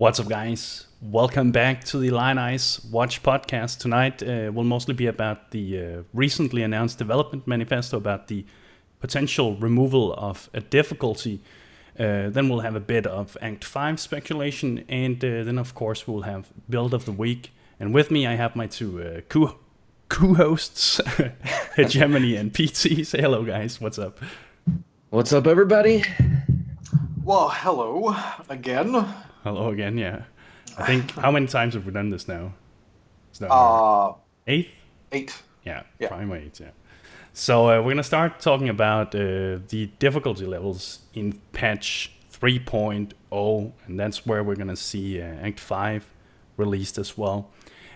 What's up, guys? Welcome back to the Lioneye's Watch podcast. Tonight will mostly be about the recently announced development manifesto about the potential removal of a difficulty. Then we'll have a bit of Act 5 speculation, and then of course we'll have build of the week. And with me I have my two co-hosts, Hegemony and PT. Say hello, guys. What's up? What's up, everybody? Well, hello again. Hello again, yeah. I think, how many times have we done this now? It's now eighth? 8. Yeah, Yeah. primates, yeah. So we're going to start talking about the difficulty levels in patch 3.0, and that's where we're going to see Act 5 released as well.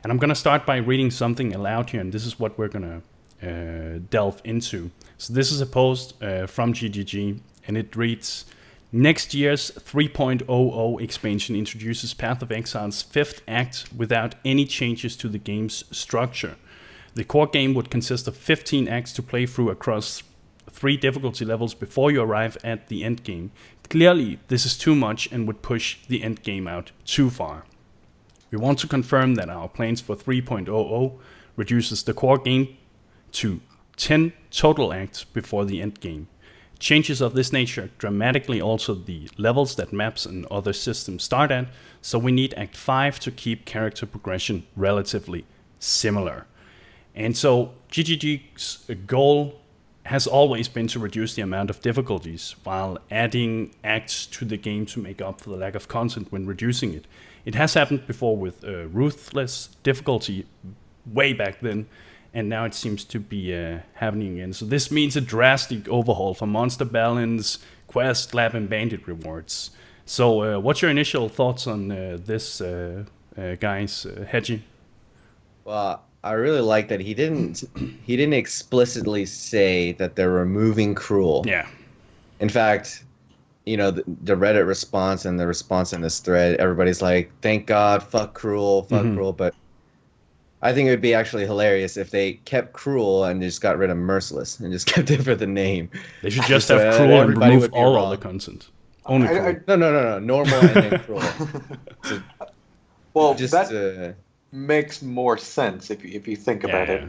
And I'm going to start by reading something aloud here, and this is what we're going to delve into. So this is a post from GGG, and it reads, next year's 3.00 expansion introduces Path of Exile's 5th act without any changes to the game's structure. The core game would consist of 15 acts to play through across 3 difficulty levels before you arrive at the end game. Clearly, this is too much and would push the end game out too far. We want to confirm that our plans for 3.00 reduces the core game to 10 total acts before the end game. Changes of this nature dramatically alter the levels that maps and other systems start at, so we need Act 5 to keep character progression relatively similar. And so GGG's goal has always been to reduce the amount of difficulties while adding acts to the game to make up for the lack of content when reducing it. It has happened before with Ruthless difficulty way back then, and now it seems to be happening again. So this means a drastic overhaul for monster balance, quest, lab, and bandit rewards. So what's your initial thoughts on this, guys? Hedgie? Well, I really like that he didn't explicitly say that they're removing Cruel. Yeah. In fact, you know, the Reddit response and the response in this thread, everybody's like, "Thank God, fuck Cruel, fuck Cruel." But I think it would be actually hilarious if they kept Cruel and just got rid of Merciless and just kept it for the name. They should just So, have Cruel and everybody remove would be all wrong. other content. Only Cruel. No. Normal and then Cruel. So Well, just that makes more sense if you think about it,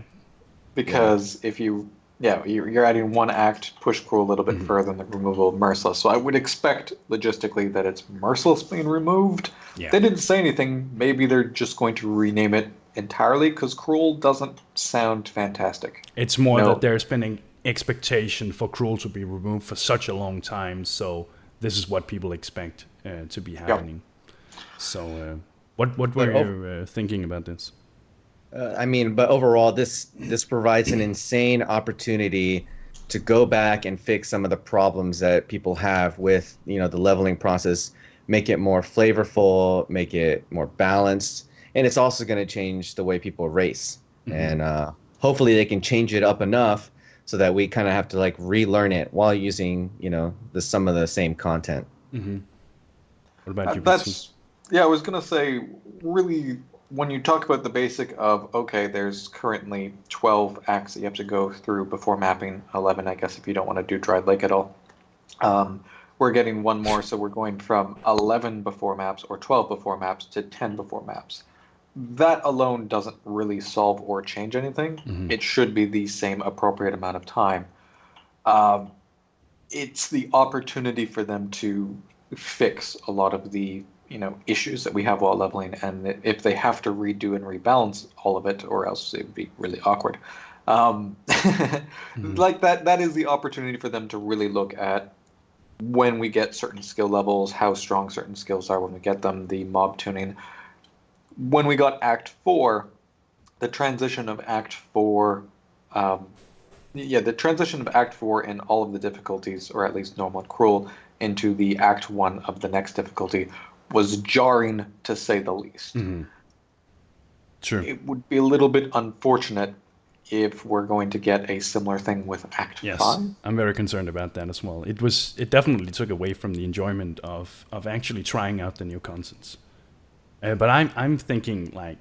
because if you're adding one act, push Cruel a little bit further than the removal of Merciless. So I would expect logistically that it's Merciless being removed. Yeah. They didn't say anything. Maybe they're just going to rename it entirely, because Cruel doesn't sound fantastic. It's more that there's been an expectation for Cruel to be removed for such a long time, so this is what people expect to be happening. So what were you thinking about this? But overall, this provides an insane opportunity to go back and fix some of the problems that people have with, you know, the leveling process, make it more flavorful, make it more balanced, and it's also going to change the way people race. And hopefully they can change it up enough so that we kind of have to like relearn it while using, you know, some of the same content. What about you? I was going to say, really, when you talk about the basic of, okay, there's currently 12 acts that you have to go through before mapping, 11, I guess, if you don't want to do Dried Lake at all. We're getting one more, so we're going from 11 before maps or 12 before maps to 10 before maps. That alone doesn't really solve or change anything. It should be the same appropriate amount of time. It's the opportunity for them to fix a lot of the issues that we have while leveling, and if they have to redo and rebalance all of it, or else it would be really awkward. Like that is the opportunity for them to really look at when we get certain skill levels, how strong certain skills are when we get them, the mob tuning. When we got Act 4, the transition of Act 4, the transition of Act 4 in all of the difficulties, or at least normal and cruel, into the Act 1 of the next difficulty was jarring, to say the least. Sure. It would be a little bit unfortunate if we're going to get a similar thing with Act 5. I'm very concerned about that as well. It definitely took away from the enjoyment of actually trying out the new contents. But I'm thinking, like,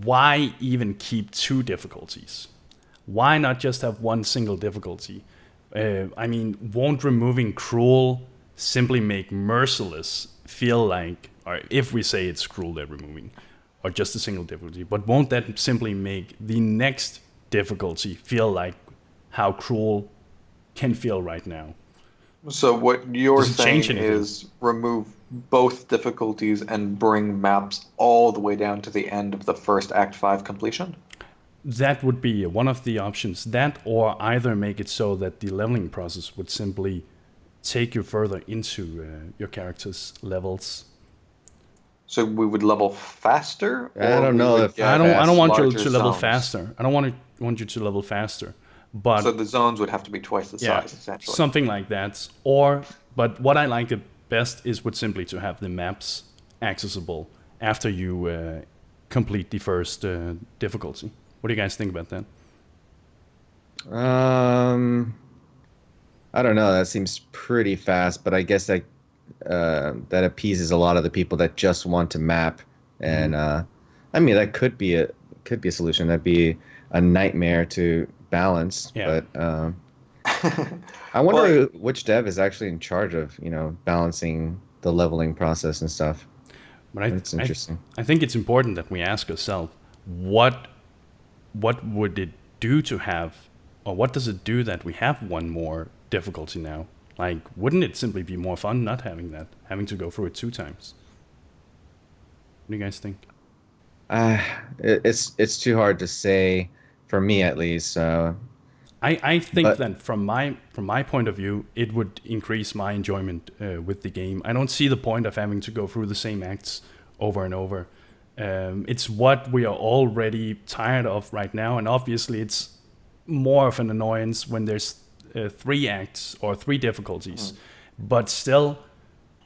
why even keep 2 difficulties? Why not just have one single difficulty? Won't removing Cruel simply make Merciless feel like or if we say it's cruel they're removing, or just a single difficulty, but won't that simply make the next difficulty feel like how cruel can feel right now? So what you're Does it change saying anything? is remove both difficulties and bring maps all the way down to the end of the first Act 5 completion? That would be one of the options. That, or either make it so that the leveling process would simply take you further into your character's levels. So we would level faster? I don't or we know would if- get I don't want you larger to level zones? faster. I don't want you to level faster. But So the zones would have to be twice the size, essentially. something like that. But what I like the best is would simply to have the maps accessible after you complete the first difficulty. What do you guys think about that? I don't know. That seems pretty fast, but I guess that that appeases a lot of the people that just want to map, and I mean that could be a solution. That'd be a nightmare to balance. Yeah. But I wonder which dev is actually in charge of balancing the leveling process and stuff. But It's interesting. I think it's important that we ask ourselves what would it do to have, or what does it do that we have one more difficulty now? Like, wouldn't it simply be more fun not having that, having to go through it 2 times? What do you guys think? It's too hard to say, for me at least. I think But- that from my point of view, it would increase my enjoyment with the game. I don't see the point of having to go through the same acts over and over. It's what we are already tired of right now, and obviously it's more of an annoyance when there's 3 acts or 3 difficulties. But still,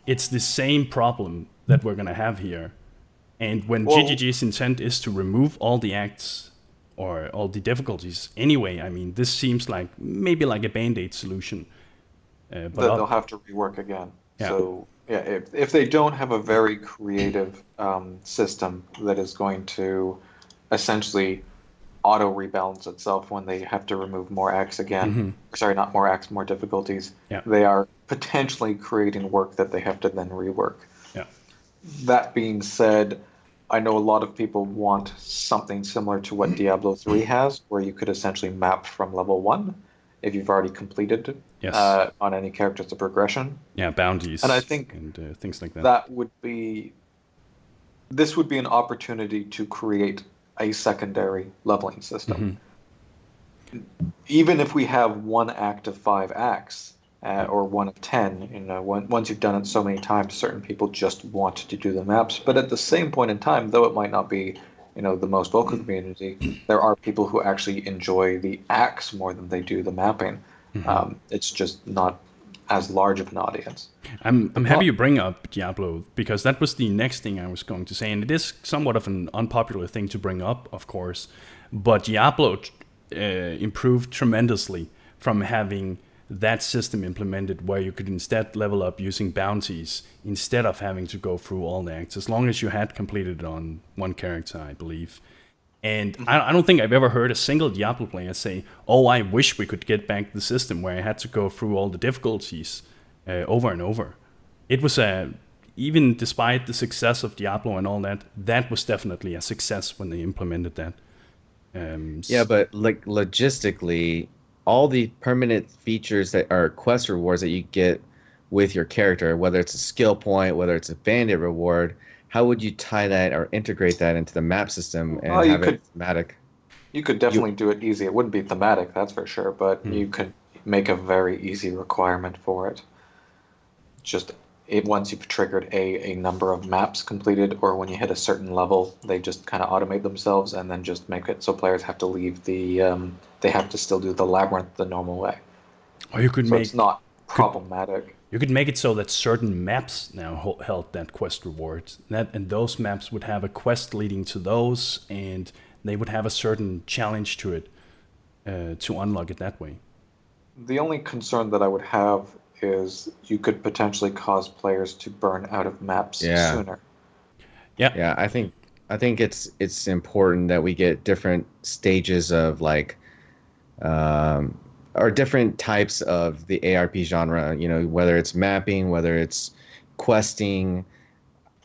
it's the same problem that we're going to have here. And when GGG's intent is to remove all the acts or all the difficulties anyway, I mean, this seems like maybe like a Band-Aid solution. That they'll have to rework again. Yeah. So yeah, if they don't have a very creative system that is going to essentially auto rebalance itself when they have to remove more acts again, sorry, not more acts, more difficulties, Yeah. they are potentially creating work that they have to then rework. Yeah. That being said, I know a lot of people want something similar to what Diablo 3 has, where you could essentially map from level 1 if you've already completed Yes. on any characters the progression. Yeah, bounties. And I think and things like that. This would be an opportunity to create a secondary leveling system. Even if we have 1 act of 5 acts, or 1 of 10, once you've done it so many times, certain people just want to do the maps. But at the same point in time, though it might not be, the most vocal community, there are people who actually enjoy the acts more than they do the mapping. It's just not as large of an audience. I'm happy you bring up Diablo, because that was the next thing I was going to say, and it is somewhat of an unpopular thing to bring up, of course, but Diablo improved tremendously from having that system implemented where you could instead level up using bounties instead of having to go through all the acts, as long as you had completed it on 1 character, I believe. And I don't think I've ever heard a single Diablo player say, oh, I wish we could get back the system where I had to go through all the difficulties over and over. It was even despite the success of Diablo and all that, that was definitely a success when they implemented that. Yeah, but like logistically, all the permanent features that are quest rewards that you get with your character, whether it's a skill point, whether it's a bandit reward, how would you tie that or integrate that into the map system and have it thematic? You could definitely do it easy. It wouldn't be thematic, that's for sure, but you could make a very easy requirement for it. Just once you've triggered a number of maps completed, or when you hit a certain level, they just kind of automate themselves and then just make it so players have to leave they have to still do the labyrinth the normal way. Or you could so it's not problematic. You could make it so that certain maps now held that quest reward, and those maps would have a quest leading to those, and they would have a certain challenge to it to unlock it that way. The only concern that I would have is you could potentially cause players to burn out of maps sooner. Yeah, I think it's important that we get different stages of or different types of the ARP genre, whether it's mapping, whether it's questing.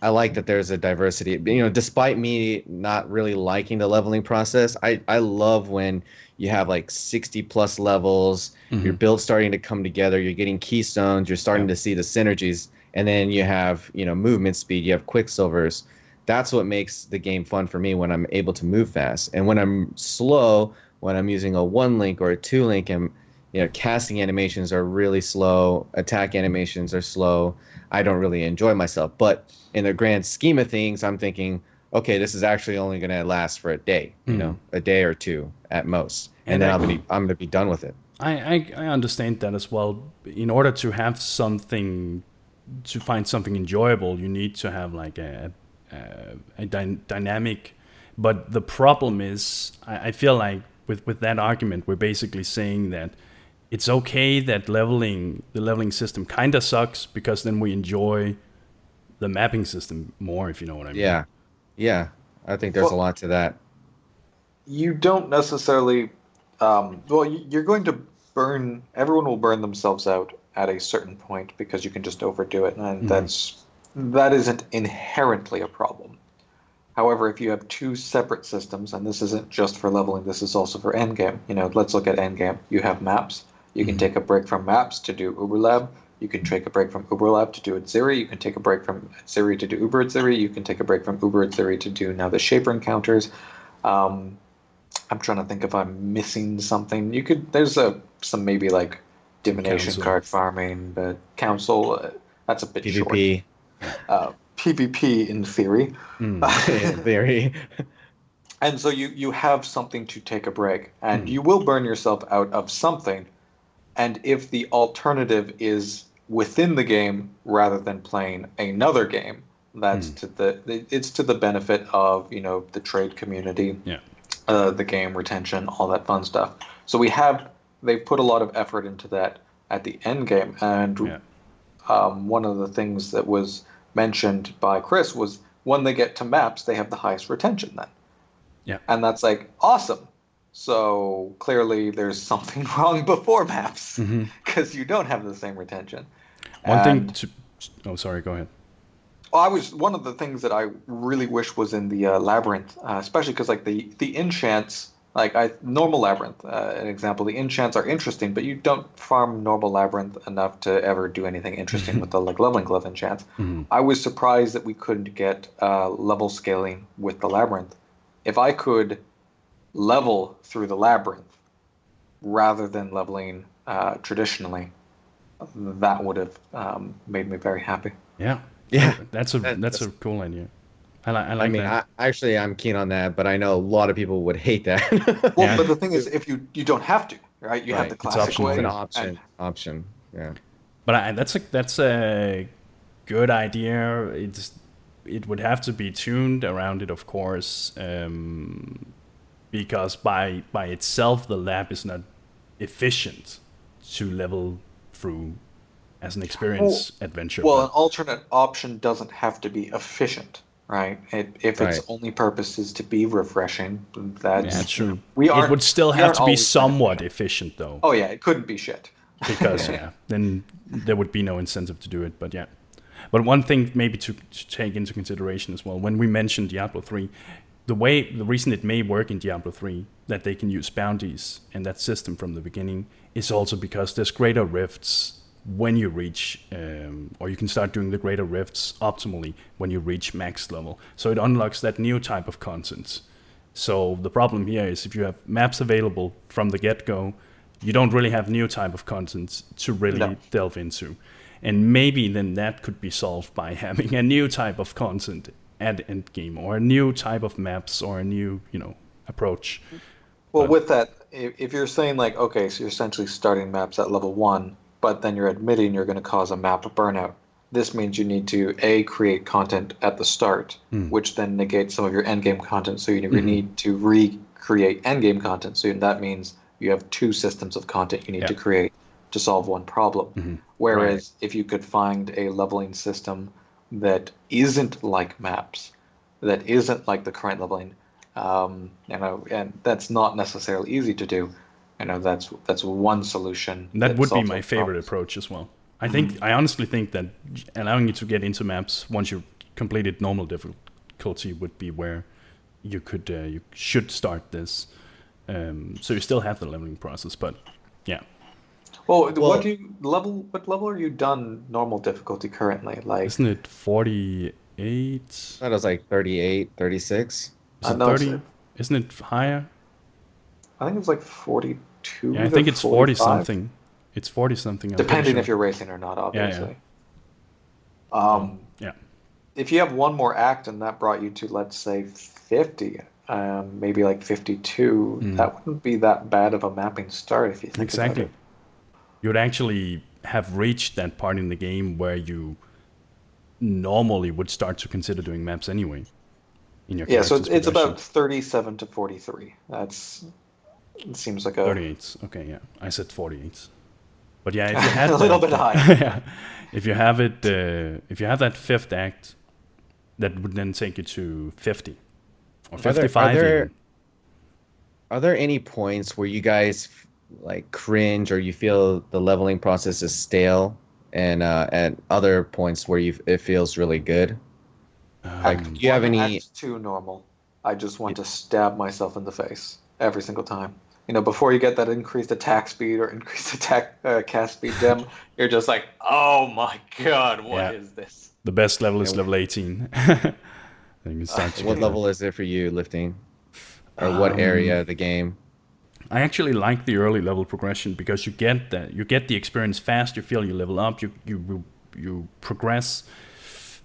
I like that there's a diversity. You know, despite me not really liking the leveling process, I love when you have like 60 plus levels, your build's starting to come together, you're getting keystones, you're starting to see the synergies, and then you have, you know, movement speed, you have quicksilvers. That's what makes the game fun for me when I'm able to move fast. And when I'm slow, when I'm using a 1 link or a 2 link, and you know, casting animations are really slow, attack animations are slow, I don't really enjoy myself. But in the grand scheme of things, I'm thinking, okay, this is actually only going to last for a day, you know, a day or two at most, and then I'm going to be done with it. I understand that as well. In order to have something, to find something enjoyable, you need to have like a dynamic. But the problem is, I feel like with that argument, we're basically saying that it's okay that the leveling system kind of sucks, because then we enjoy the mapping system more, if you know what I mean. Yeah. I think there's a lot to that. You don't necessarily. You're going to everyone will burn themselves out at a certain point because you can just overdo it, and that isn't inherently a problem. However, if you have two separate systems, and this isn't just for leveling, this is also for endgame. You know, let's look at endgame. You have maps. You can take a break from maps to do Uberlab. You can take a break from Uberlab to do Atziri. You can take a break from Atziri to do Uber Atziri. You can take a break from Uber Atziri to do now the Shaper encounters. I'm trying to think if I'm missing something. There's some maybe like divination Council. card farming, but council, that's a bit PvP. short. PvP in theory. In theory. And so you have something to take a break, and you will burn yourself out of something. And if the alternative is within the game rather than playing another game, that's it's to the benefit of, you know, the trade community, the game retention, all that fun stuff. So they've put a lot of effort into that at the end game, and one of the things that was mentioned by Chris was when they get to maps, they have the highest retention then. Yeah. And that's like awesome. So clearly there's something wrong before maps, because you don't have the same retention. Sorry, go ahead. One of the things that I really wish was in the labyrinth, especially because like the enchants, normal labyrinth, an example, the enchants are interesting, but you don't farm normal labyrinth enough to ever do anything interesting with the like leveling glove enchants. I was surprised that we couldn't get level scaling with the labyrinth. If I could level through the labyrinth rather than leveling traditionally, that would have made me very happy. Yeah, that's a cool idea. I like that. I'm keen on that, but I know a lot of people would hate that. Well, but the thing is, if you don't have to, right? You have the classic way. It's an option. Yeah. But that's a good idea. It would have to be tuned around it, of course, because by itself the lab is not efficient to level through as an experience adventure. Well, an alternate option doesn't have to be efficient, right? If its only purpose is to be refreshing, that's true. It would still have to be somewhat efficient, though. Oh yeah, it couldn't be shit. Because then there would be no incentive to do it. But one thing maybe to take into consideration as well, when we mentioned Diablo 3, the reason it may work in Diablo 3 that they can use bounties and that system from the beginning is also because there's greater rifts when you reach, or you can start doing the greater rifts optimally when you reach max level. So it unlocks that new type of content. So the problem here is if you have maps available from the get-go, you don't really have new type of content to really delve into. And maybe then that could be solved by having a new type of content at endgame, or a new type of maps, or a new, approach. Well, with that, if you're saying like, okay, so you're essentially starting maps at level 1, but then you're admitting you're going to cause a map burnout. This means you need to create content at the start, which then negates some of your endgame content. So you need to recreate endgame content. So that means you have two systems of content you need to create to solve one problem. Whereas if you could find a leveling system that isn't like maps, that isn't like the current leveling, and that's not necessarily easy to do. That's one solution. That would be my favorite approach as well. I honestly think that allowing you to get into maps once you completed normal difficulty would be where you should start this. So you still have the leveling process, but yeah. Well, what level are you done normal difficulty currently? Like, isn't it 48? That was like 38, 36. Is it 30? Isn't it higher? I think it's like 42. Yeah, I think it's 45. 40 something. It's 40 something. Depending if you're racing or not, obviously. Yeah. If you have one more act and that brought you to, let's say, 50, maybe like 52, that wouldn't be that bad of a mapping start if you think about it. You would actually have reached that part in the game where you normally would start to consider doing maps anyway. In your so it's about 37 to 43. It seems like a 38. Okay, yeah, I said 48. But yeah, if you had a little bit high. Yeah, if you have it, if you have that fifth act, that would then take you to 50 or 55. Are there any points where you guys like cringe or you feel the leveling process is stale, and at other points where it feels really good? Like, do you have any? Act 2 normal. I just want to stab myself in the face every single time. Before you get that increased attack speed or increased cast speed gem, you're just like, oh my god, what is this? The best level is level 18. Then you start What level is it for you, lifting? Or what area of the game? I actually like the early level progression because you get the experience fast. You feel you level up. You progress.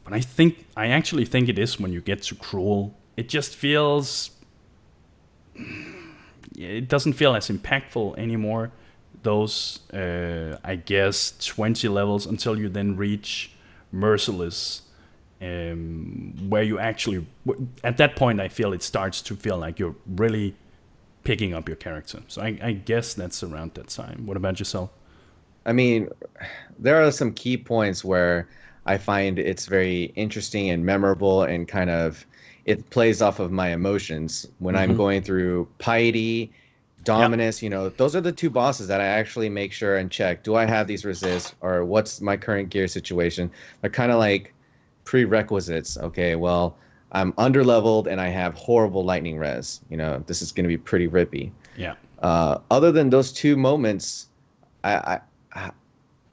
But I actually think it is when you get to Cruel. It just feels. It doesn't feel as impactful anymore. Those I guess 20 levels until you then reach Merciless, where you actually at that point I feel it starts to feel like you're really picking up your character. So I guess that's around that time. What about yourself? I mean, there are some key points where I find it's very interesting and memorable, and kind of it plays off of my emotions when I'm going through Piety, Dominus. Those are the two bosses that I actually make sure and check. Do I have these resists, or what's my current gear situation? They're kind of like prerequisites. Okay, well, I'm underleveled and I have horrible lightning res. This is going to be pretty rippy. Yeah. Other than those two moments, I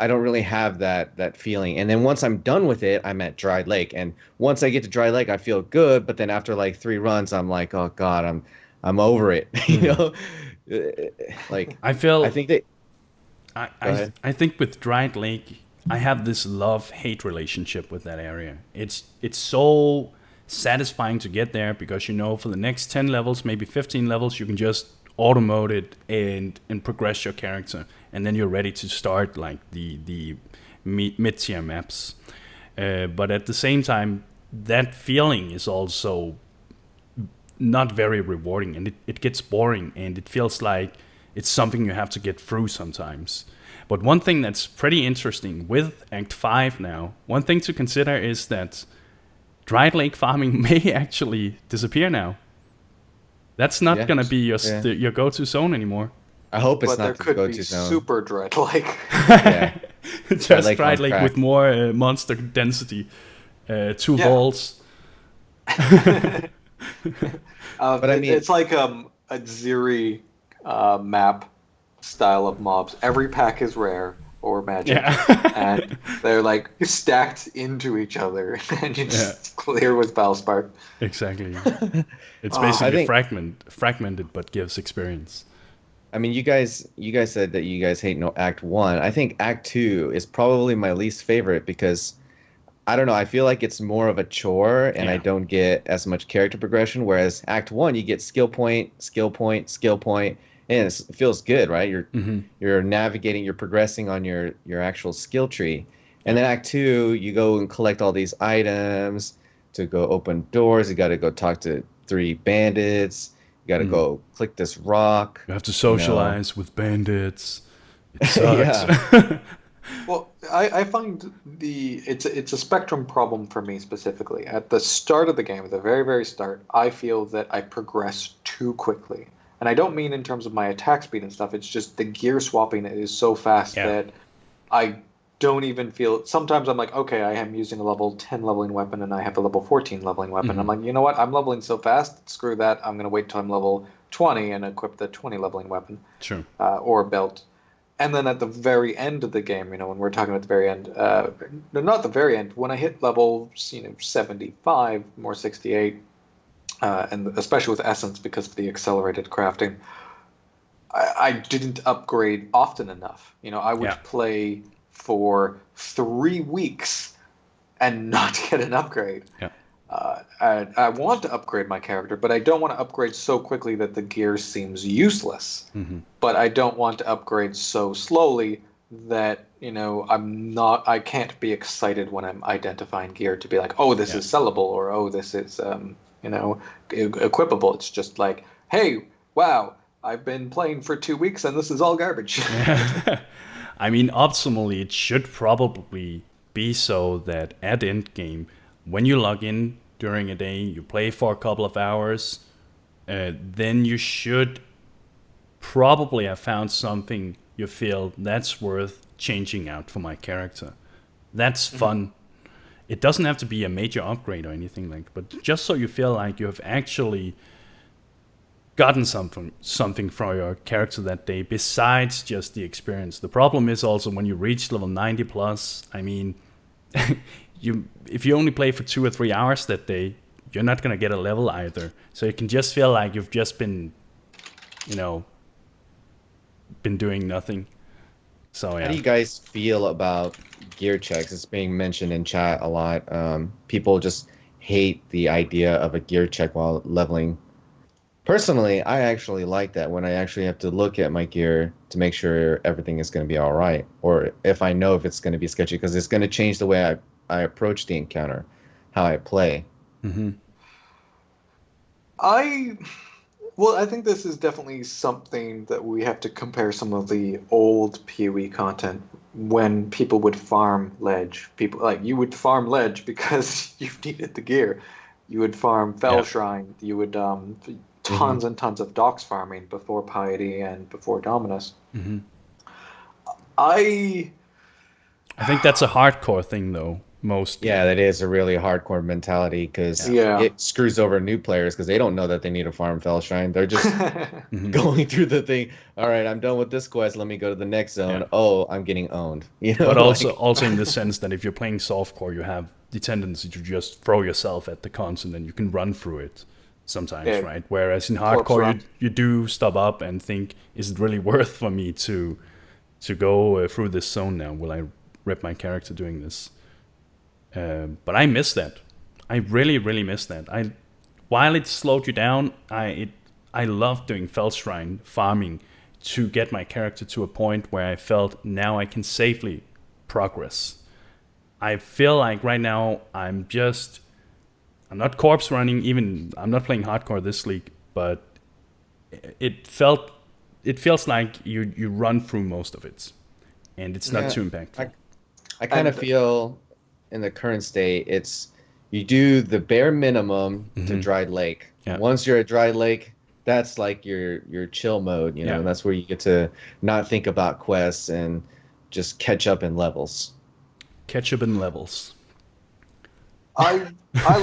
don't really have that feeling. And then once I'm done with it, I'm at Dry Lake. And once I get to Dry Lake, I feel good. But then after like 3 runs, I'm like, oh god, I'm over it. Like I think with Dry Lake, I have this love-hate relationship with that area. It's so satisfying to get there because for the next 10 levels, maybe 15 levels, you can just automate it and progress your character, and then you're ready to start like the mid-tier maps. But at the same time, that feeling is also not very rewarding, and it gets boring, and it feels like it's something you have to get through sometimes. But one thing that's pretty interesting with Act 5 now, one thing to consider is that Dry Lake farming may actually disappear now. That's not going to be your go-to zone anymore. I hope it's not the go-to zone. But there could be super Dry Lake. Just Dry Lake with more monster density. 2 balls. But I mean, it's like a Ziri map style of mobs. Every pack is rare or magic, and they're like stacked into each other, and you just clear with Valspark. Exactly. It's basically fragmented, but gives experience. I mean, you guys said that you guys hate Act 1. I think Act 2 is probably my least favorite because I don't know. I feel like it's more of a chore, and I don't get as much character progression. Whereas Act 1, you get skill point, skill point, skill point, and it feels good, right? You're navigating, you're progressing on your actual skill tree. And then Act 2, you go and collect all these items to go open doors. You got to go talk to 3 bandits. You got to go click this rock. You have to socialize with bandits. It sucks. Well, I find it's a spectrum problem for me specifically. At the start of the game, at the very, very start, I feel that I progress too quickly. And I don't mean in terms of my attack speed and stuff. It's just the gear swapping is so fast that I don't even feel. Sometimes I'm like, okay, I am using a level 10 leveling weapon and I have a level 14 leveling weapon. Mhm. I'm like, you know what? I'm leveling so fast. Screw that. I'm gonna wait till I'm level 20 and equip the 20 leveling weapon True. or belt. And then at the very end of the game, when we're talking about the very end, no, not the very end. When I hit level, 75, more 68, and especially with Essence because of the accelerated crafting, I didn't upgrade often enough. I would Yeah. play for 3 weeks and not get an upgrade. Yeah. I want to upgrade my character, but I don't want to upgrade so quickly that the gear seems useless. Mm-hmm. But I don't want to upgrade so slowly that I can't be excited when I'm identifying gear to be like, oh, this is sellable, or oh, this is equipable. It's just like, hey, wow, I've been playing for 2 weeks and this is all garbage. I mean, optimally, it should probably be so that at end game, when you log in during a day, you play for a couple of hours, then you should probably have found something you feel that's worth changing out for my character. That's fun. It doesn't have to be a major upgrade or anything like, but just so you feel like you have actually gotten something from your character that day besides just the experience. The problem is also when you reach level 90 plus, I mean, if you only play for 2 or 3 hours that day, you're not going to get a level either. So you can just feel like you've just been doing nothing. So yeah. How do you guys feel about gear checks? It's being mentioned in chat a lot. People just hate the idea of a gear check while leveling. Personally, I actually like that when I actually have to look at my gear to make sure everything is going to be all right, or if I know if it's going to be sketchy, because it's going to change the way I approach the encounter, how I play. Mm-hmm. I think this is definitely something that we have to compare some of the old PoE content when people would farm ledge. You would farm ledge because you needed the gear. You would farm Fell Shrine. You would tons and tons of docks farming before Piety and before Dominus. Mm-hmm. I think that's a hardcore thing though. Mostly. Yeah, that is a really hardcore mentality because it screws over new players because they don't know that they need to farm Fell Shrine. They're just going through the thing. All right, I'm done with this quest. Let me go to the next zone. Yeah. Oh, I'm getting owned. But also in the sense that if you're playing softcore, you have the tendency to just throw yourself at the console and you can run through it sometimes, right? Whereas in hardcore, you do stop up and think, is it really worth for me to go through this zone now? Will I rip my character doing this? But I miss that. I really, really miss that. While it slowed you down, I loved doing Fell Shrine farming to get my character to a point where I felt now I can safely progress. I feel like right now I'm not corpse running. Even I'm not playing hardcore this league, but it feels like you run through most of it, and it's not too impactful. I kind of feel. In the current state, it's you do the bare minimum to Dried Lake. Yeah. Once you're at Dried Lake, that's like your chill mode, and that's where you get to not think about quests and just catch up in levels. I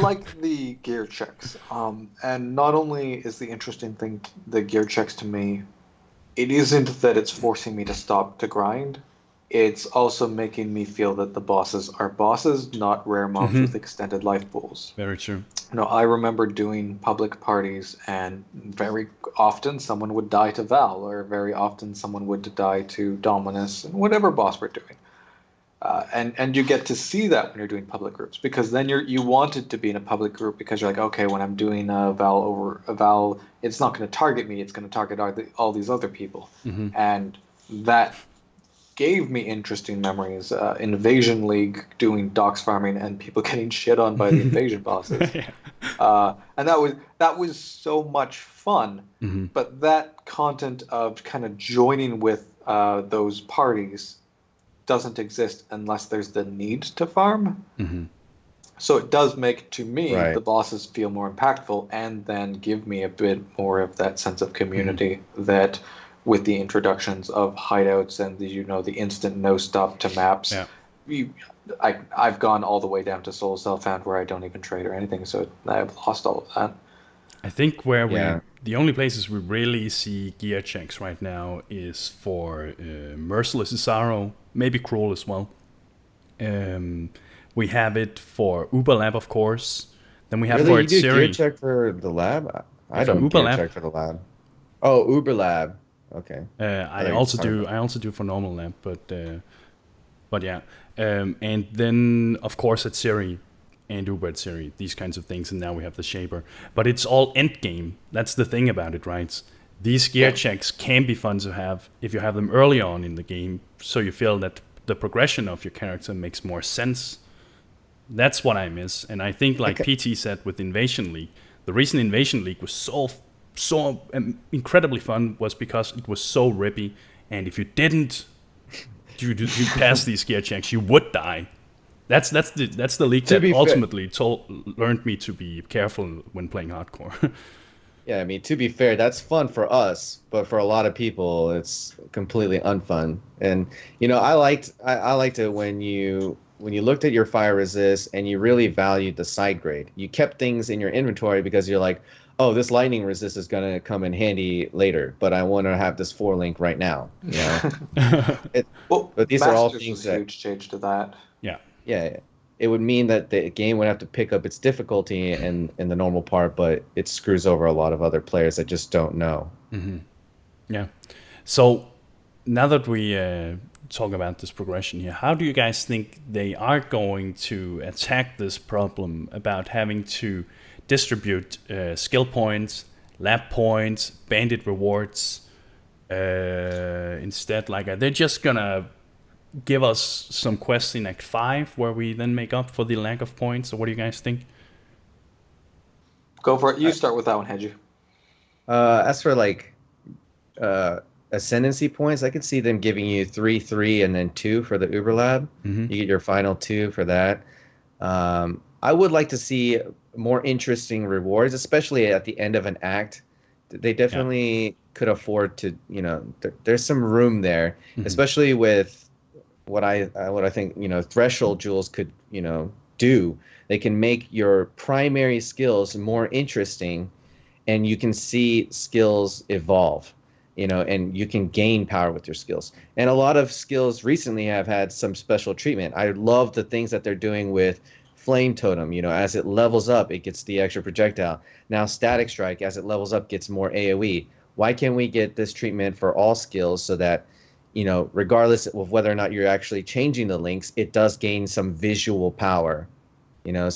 like the gear checks, and not only is the interesting thing the gear checks to me, it isn't that it's forcing me to stop to grind. It's also making me feel that the bosses are bosses, not rare mobs with extended life pools. Very true. I remember doing public parties, and very often someone would die to Val, or very often someone would die to Dominus, and whatever boss we're doing. And you get to see that when you're doing public groups, because then you want it to be in a public group because you're like, okay, when I'm doing a Val, it's not going to target me, it's going to target all these other people. And that gave me interesting memories. Invasion League doing docks farming and people getting shit on by the invasion bosses. And that was so much fun. But that content of kind of joining with those parties doesn't exist unless there's the need to farm. So it does make, to me, the bosses feel more impactful and then give me a bit more of that sense of community that with the introductions of hideouts and the instant no stop to maps, I've gone all the way down to Soul Self-Found where I don't even trade or anything, so I've lost all of that. I think where Yeah. the only places we really see gear checks right now is for Merciless Cesaro, maybe Cruel as well. We have it for Uber Lab, of course. Then we have Really, for you it do gear Siri. check for the lab? I For don't Uber gear Lab, check for the lab. Oh, Uber Lab. Okay. I I thought you were also talking do. about. I also do for normal lab, but yeah. And then of course at Siri and Uber at Siri, these kinds of things, and now we have the shaper. But it's all end game. That's the thing about it, right? These gear Yeah. checks can be fun to have if you have them early on in the game, so you feel that the progression of your character makes more sense. That's what I miss, and I think like Okay. PT said with Invasion League, the reason Invasion League was so incredibly fun was because it was so rippy, and if you didn't you pass these gear checks, you would die. That's the league To that be fair, ultimately learned me to be careful when playing hardcore. yeah, I mean, to be fair, that's fun for us, but for a lot of people, it's completely unfun. And I liked it when you looked at your fire resist and you really valued the side grade. You kept things in your inventory because you're like, oh, this lightning resist is gonna come in handy later, but I want to have this 4 link right now. It, Well, but these are all Masters things was a that, huge change to that. Yeah. yeah, it would mean that the game would have to pick up its difficulty in the normal part, but it screws over a lot of other players that just don't know. Yeah. So now that we talk about this progression here, how do you guys think they are going to attack this problem about having to distribute skill points, lab points, bandit rewards instead? Like, are they just gonna give us some quests in Act 5 where we then make up for the lack of points? Or what do you guys think? Go for it. You start with that one, Hedgie. As for like uh, ascendancy points, I could see them giving you 3, and then 2 for the Uber Lab. Mm-hmm. You get your final 2 for that. I would like to see more interesting rewards, especially at the end of an act. They Yeah. definitely could afford to, there's some room there, especially with what I think, threshold jewels could, do. They can make your primary skills more interesting, and you can see skills evolve, and you can gain power with your skills. And a lot of skills recently have had some special treatment. I love the things that they're doing with Flame Totem. As it levels up, it gets the extra projectile. Now Static Strike, as it levels up, gets more AoE. Why can't we get this treatment for all skills so that, regardless of whether or not you're actually changing the links, it does gain some visual power, Yeah.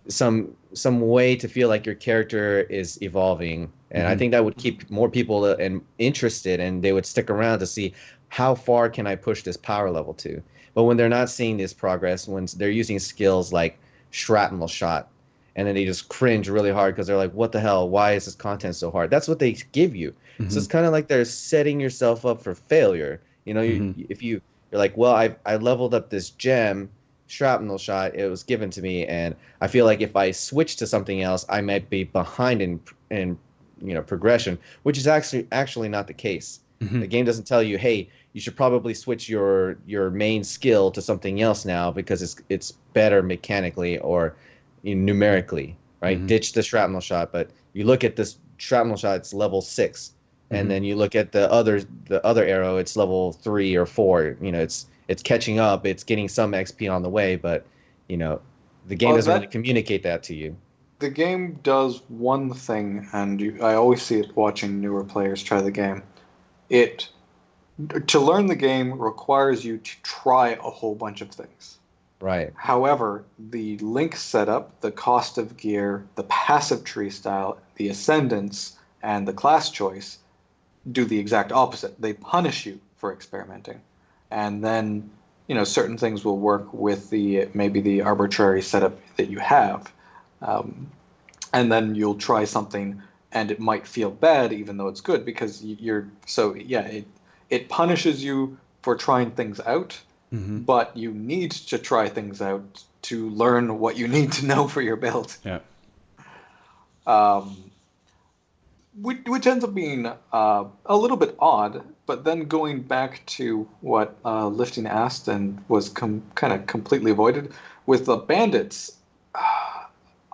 some way to feel like your character is evolving. And I think that would keep more people interested, and they would stick around to see how far can I push this power level to. But when they're not seeing this progress, when they're using skills like shrapnel shot, and then they just cringe really hard because they're like, what the hell, why is this content so hard? That's what they give you. So it's kind of like they're setting yourself up for failure. If you're like, well, I leveled up this gem shrapnel shot, it was given to me, and I feel like if I switch to something else, I might be behind in progression, which is actually not the case. The game doesn't tell you, hey, you should probably switch your main skill to something else now because it's better mechanically or numerically, right? Ditch the shrapnel shot, but you look at this shrapnel shot, it's level 6, and then you look at the other arrow, it's level 3 or 4. It's catching up, it's getting some XP on the way, but the game doesn't really communicate that to you. The game does one thing, and I always see it watching newer players try the game. To learn the game requires you to try a whole bunch of things. Right. However, the link setup, the cost of gear, the passive tree style, the ascendance, and the class choice do the exact opposite. They punish you for experimenting. And then, certain things will work with maybe the arbitrary setup that you have. And then you'll try something and it might feel bad even though it's good because it punishes you for trying things out, but you need to try things out to learn what you need to know for your build. Yeah. which ends up being a little bit odd. But then going back to what Lifting asked and was kind of completely avoided with the bandits.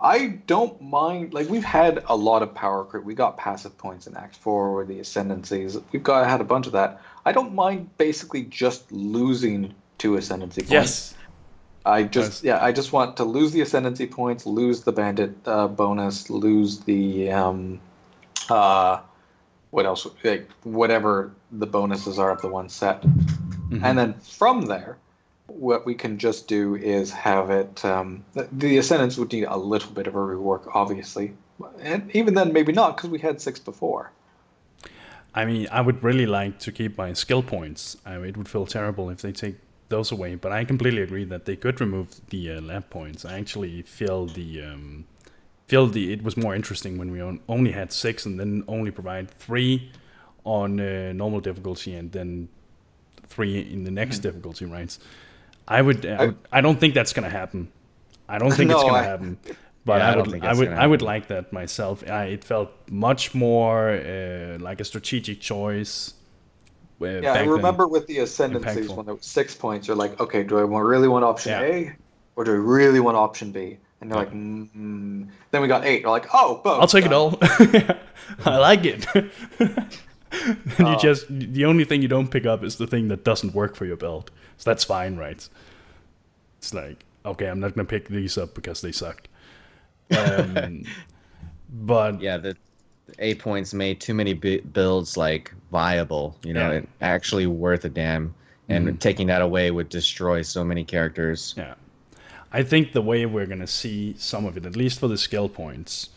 I don't mind. Like we've had a lot of power creep. We got passive points in Act 4 or the ascendancies. Had a bunch of that. I don't mind basically just losing 2 ascendancy points. Yes. I just want to lose the ascendancy points, lose the bandit bonus, lose the what else? Like whatever the bonuses are of the one set, and then from there, what we can just do is have it. The ascendants would need a little bit of a rework, obviously, and even then, maybe not because we had 6 before. I mean, I would really like to keep my skill points. It would feel terrible if they take those away, but I completely agree that they could remove the lab points. I actually feel it was more interesting when we only had 6 and then only provide 3 on normal difficulty and then 3 in the next difficulty, right? I don't think that's gonna happen. I don't think it's gonna happen. But yeah, I would like that myself. It felt much more like a strategic choice. Yeah, I remember with the ascendancies when there was 6 points, you're like, okay, do I really want option A or do I really want option B? And you're like, Then we got 8. You're like, oh, both. I'll take it all. I like it. And the only thing you don't pick up is the thing that doesn't work for your build. So that's fine, right? It's like, okay, I'm not gonna pick these up because they suck. But yeah, the A points made too many builds like viable. It actually worth a damn. And taking that away would destroy so many characters. Yeah. I think the way we're going to see some of it, at least for the skill points,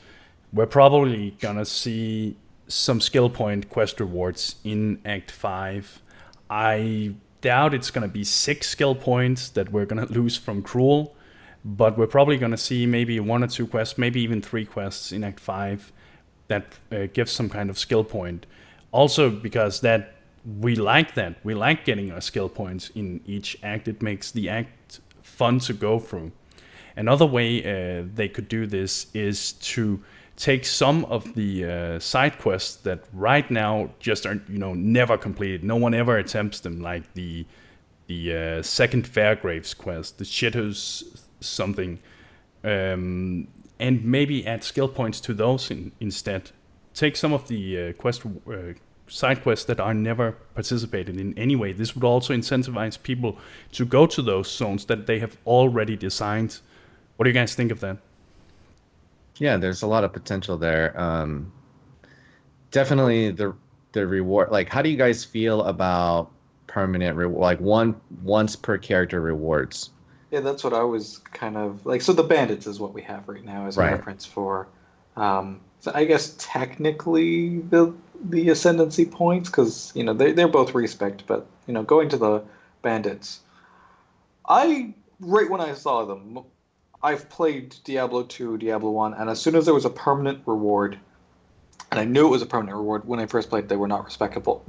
we're probably going to see some skill point quest rewards in Act 5. I doubt it's going to be 6 skill points that we're going to lose from Cruel, but we're probably going to see maybe 1 or 2 quests, maybe even 3 quests in Act 5 that gives some kind of skill point. Also because that we like getting our skill points in each act. It makes the act fun to go through. Another way they could do this is to take some of the side quests that right now just are never completed. No one ever attempts them, like the second Fairgraves quest, the Shithouse something, and maybe add skill points to those instead. Take some of the side quests that are never participated in anyway. This would also incentivize people to go to those zones that they have already designed. What do you guys think of that? Yeah, there's a lot of potential there. Definitely the reward. Like, how do you guys feel about permanent reward, like once per character rewards? Yeah, that's what I was kind of like. So the bandits is what we have right now as a reference for. So I guess technically the ascendancy points, because they're both respect, but going to the bandits, right when I saw them, I've played Diablo 2, Diablo 1, and as soon as there was a permanent reward, and I knew it was a permanent reward when I first played, they were not respectable.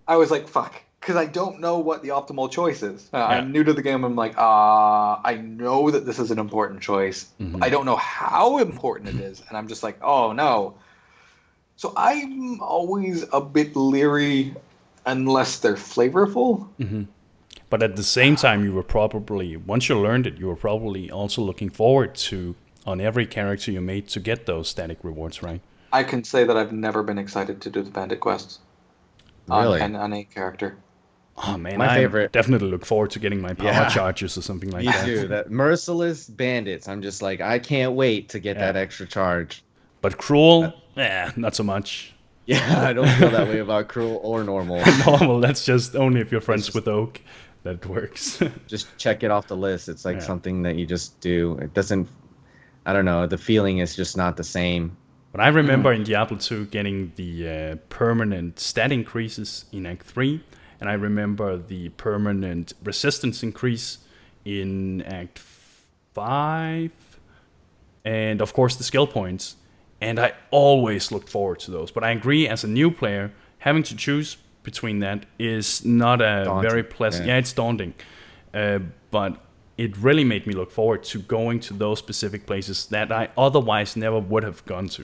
I was like, fuck. Because I don't know what the optimal choice is. I'm new to the game. I'm like, I know that this is an important choice. Mm-hmm. I don't know how important it is. And I'm just like, oh, no. So I'm always a bit leery unless they're flavorful. Mm-hmm. But at the same time, you were probably, once you learned it, you were probably also looking forward to, on every character you made, to get those static rewards, right? I can say that I've never been excited to do the bandit quests. Really? On a character. Oh man, my favorite. Definitely look forward to getting my power charges or something like that. Me too. That merciless bandits. I'm just like, I can't wait to get that extra charge. But Cruel, not so much. Yeah, I don't feel that way about Cruel or Normal. Normal, that's just only if you're friends with Oak that works. Just check it off the list. It's like something that you just do. It doesn't, I don't know, the feeling is just not the same. But I remember in Diablo 2 getting the permanent stat increases in Act 3. And I remember the permanent resistance increase in Act 5. And of course the skill points. And I always looked forward to those. But I agree, as a new player, having to choose between that is not a daunting. Very pleasant... Yeah, it's daunting. But it really made me look forward to going to those specific places that I otherwise never would have gone to.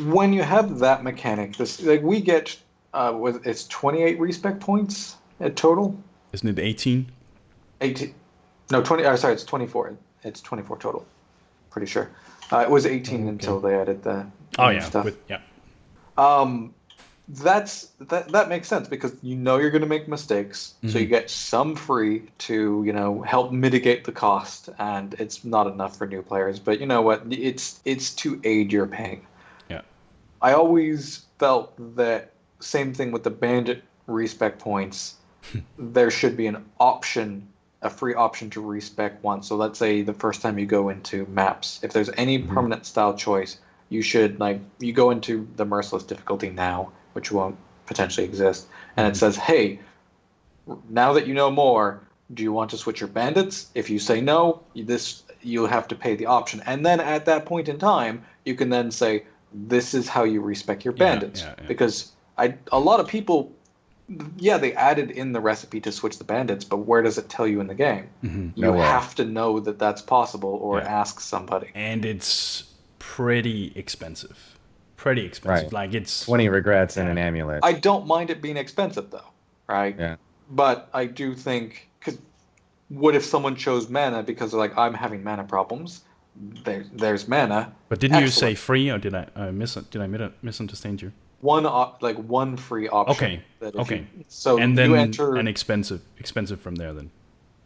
When you have that mechanic, this like we get, it's 28 respec points at total. Isn't it 18? 18. No, 20. Sorry, it's 24. It's 24 total. Pretty sure. It was 18 until they added the new stuff. That makes sense because you're going to make mistakes, so you get some free to help mitigate the cost, and it's not enough for new players. But you know what? It's to aid your paying. Yeah. I always felt that same thing with the bandit respec points. There should be an option, a free option to respec once. So let's say the first time you go into maps, if there's any permanent style choice, you should you go into the merciless difficulty now, which won't potentially exist, and it says, hey, now that you know more, do you want to switch your bandits? If you say no, you'll have to pay the option, and then at that point in time, you can then say, this is how you respec your bandits, because a lot of people. Yeah, they added in the recipe to switch the bandits, but where does it tell you in the game? You have to know that that's possible or ask somebody. And it's pretty expensive. Right. Like it's 20 regrets and an amulet. I don't mind it being expensive though, right? Yeah. But I do think, because what if someone chose mana because they're like, I'm having mana problems? There's mana. But didn't you say free, or did I misunderstand you? One free option. Okay. So and then you enter an expensive from there then.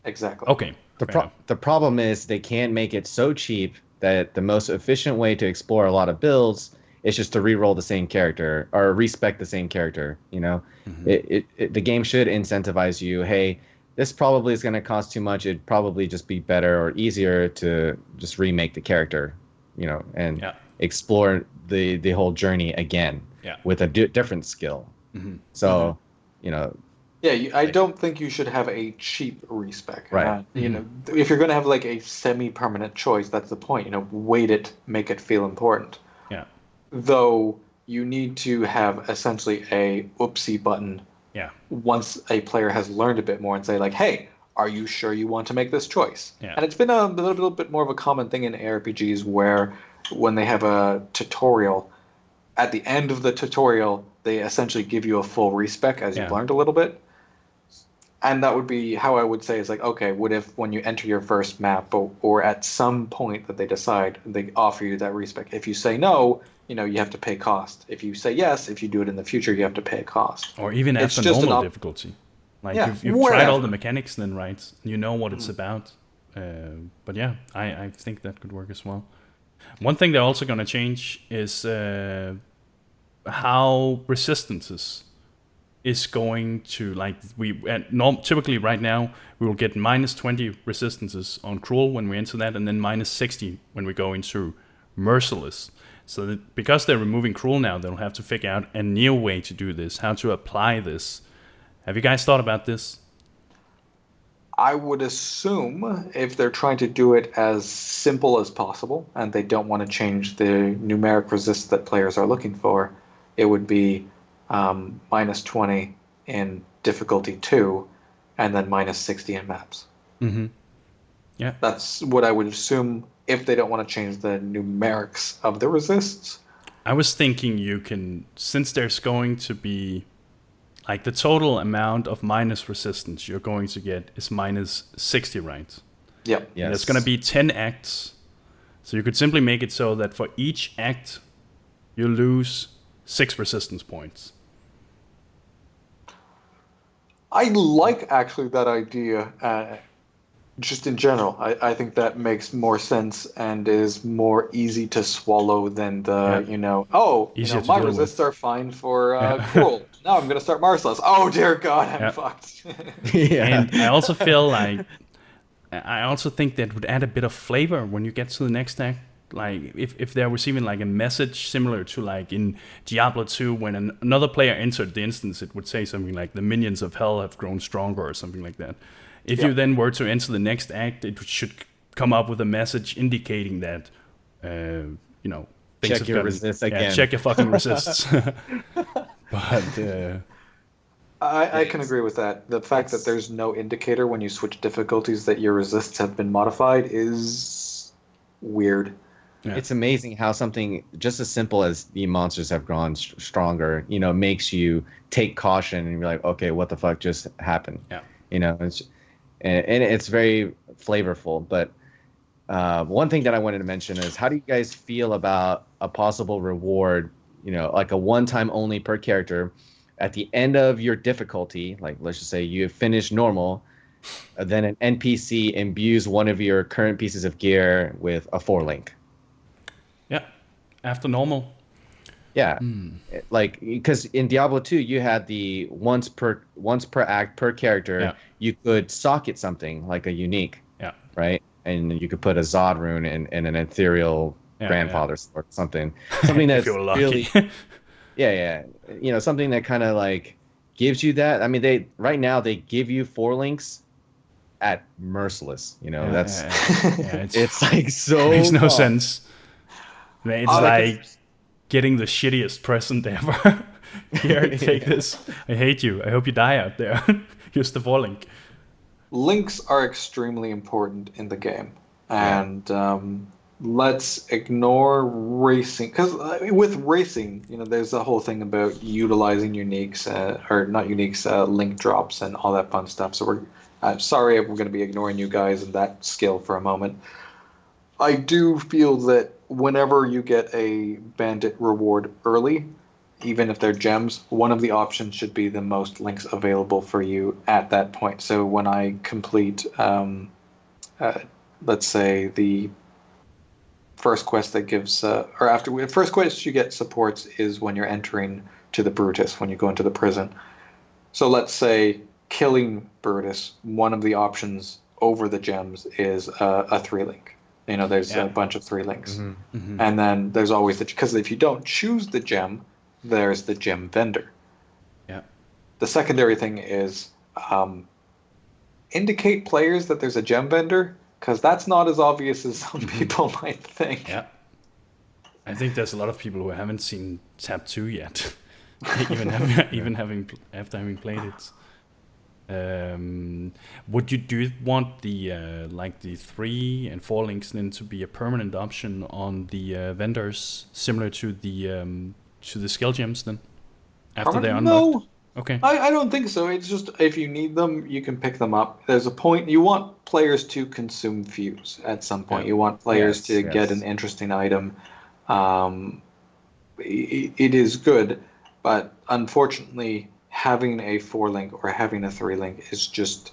Exactly. Okay. The problem is they can't make it so cheap that the most efficient way to explore a lot of builds is just to re-roll the same character or respec the same character. The game should incentivize you. Hey, this probably is going to cost too much. It'd probably just be better or easier to just remake the character, and explore the whole journey again. With a different skill. So, I don't think you should have a cheap respec. Right. If you're going to have like a semi-permanent choice, that's the point. Weight it, make it feel important. Yeah. Though you need to have essentially a oopsie button. Yeah. Once a player has learned a bit more and say like, hey, are you sure you want to make this choice? Yeah. And it's been a little bit more of a common thing in ARPGs where when they have a tutorial, at the end of the tutorial, they essentially give you a full respec as you've learned a little bit. And that would be how I would say is like, okay, what if when you enter your first map or at some point that they decide, they offer you that respec. If you say no, you have to pay cost. If you say yes, if you do it in the future, you have to pay a cost. Or even after normal difficulty. Like you've tried all the mechanics then, right? You know what it's about. But yeah, I think that could work as well. One thing they're also going to change is how resistances is going to, typically right now we will get minus 20 resistances on cruel when we enter that, and then minus 60 when we go into merciless. So that because they're removing cruel now, they'll have to figure out a new way to do this, how to apply this. Have you guys thought about this? I would assume if they're trying to do it as simple as possible and they don't want to change the numeric resist that players are looking for, it would be minus 20 in difficulty 2 and then minus 60 in maps. Yeah. That's what I would assume if they don't want to change the numerics of the resists. I was thinking you can, since there's going to be like the total amount of minus resistance you're going to get is minus 60, right? Yep. Yes. There's going to be 10 acts. So you could simply make it so that for each act, you lose 6 resistance points. I like actually that idea. Just in general, I think that makes more sense and is more easy to swallow than the, my resists are fine for cruel. Now I'm going to start merciless. Oh, dear God, I'm fucked. And I also feel like, I also think that would add a bit of flavor when you get to the next act. Like if there was even like a message similar to like in Diablo 2 when another player entered the instance, it would say something like the minions of hell have grown stronger or something like that. If you then were to enter the next act, it should come up with a message indicating that, things check have your gotten, resists again. check your fucking resists. But I can agree with that. The fact that there's no indicator when you switch difficulties that your resists have been modified is weird. Yeah. It's amazing how something just as simple as the monsters have grown stronger, makes you take caution and be like, okay, what the fuck just happened? Yeah. It's and it's very flavorful. But one thing that I wanted to mention is, how do you guys feel about a possible reward, like a one-time only per character at the end of your difficulty? Like, let's just say you finish normal, then an NPC imbues one of your current pieces of gear with a 4-link. Yeah, after normal. Yeah, like, because in Diablo 2 you had the once per act per character, you could socket something like a unique, right? And you could put a Zod rune in an ethereal grandfather or something that's really something that kind of like gives you that. I mean, they right now they give you 4 links at merciless. It's like so makes no sense. It's like getting the shittiest present ever. Here, take this. I hate you. I hope you die out there. Here's the 4 link. Links are extremely important in the game, and let's ignore racing, because with racing, there's the whole thing about utilizing uniques, or not uniques, link drops and all that fun stuff. So I'm sorry, we're going to be ignoring you guys and that skill for a moment. I do feel that whenever you get a bandit reward early, even if they're gems, one of the options should be the most links available for you at that point. So when I complete, let's say, the first quest that gives, or after the first quest you get supports is when you're entering to the Brutus, when you go into the prison. So let's say killing Brutus, one of the options over the gems is a 3-link. There's a bunch of 3 links. And then there's always because if you don't choose the gem, there's the gem vendor. Yeah. The secondary thing is indicate players that there's a gem vendor, because that's not as obvious as some people might think. Yeah. I think there's a lot of people who haven't seen Tab 2 yet, even after having played it. Would you want the like the 3 and 4 links then to be a permanent option on the vendors, similar to the skill gems then, after they're unlocked? No. Okay. I don't think so. It's just if you need them, you can pick them up. There's a point. You want players to consume fuse at some point. You want players to get an interesting item. It is good, but unfortunately, having a 4-link or having a 3-link is just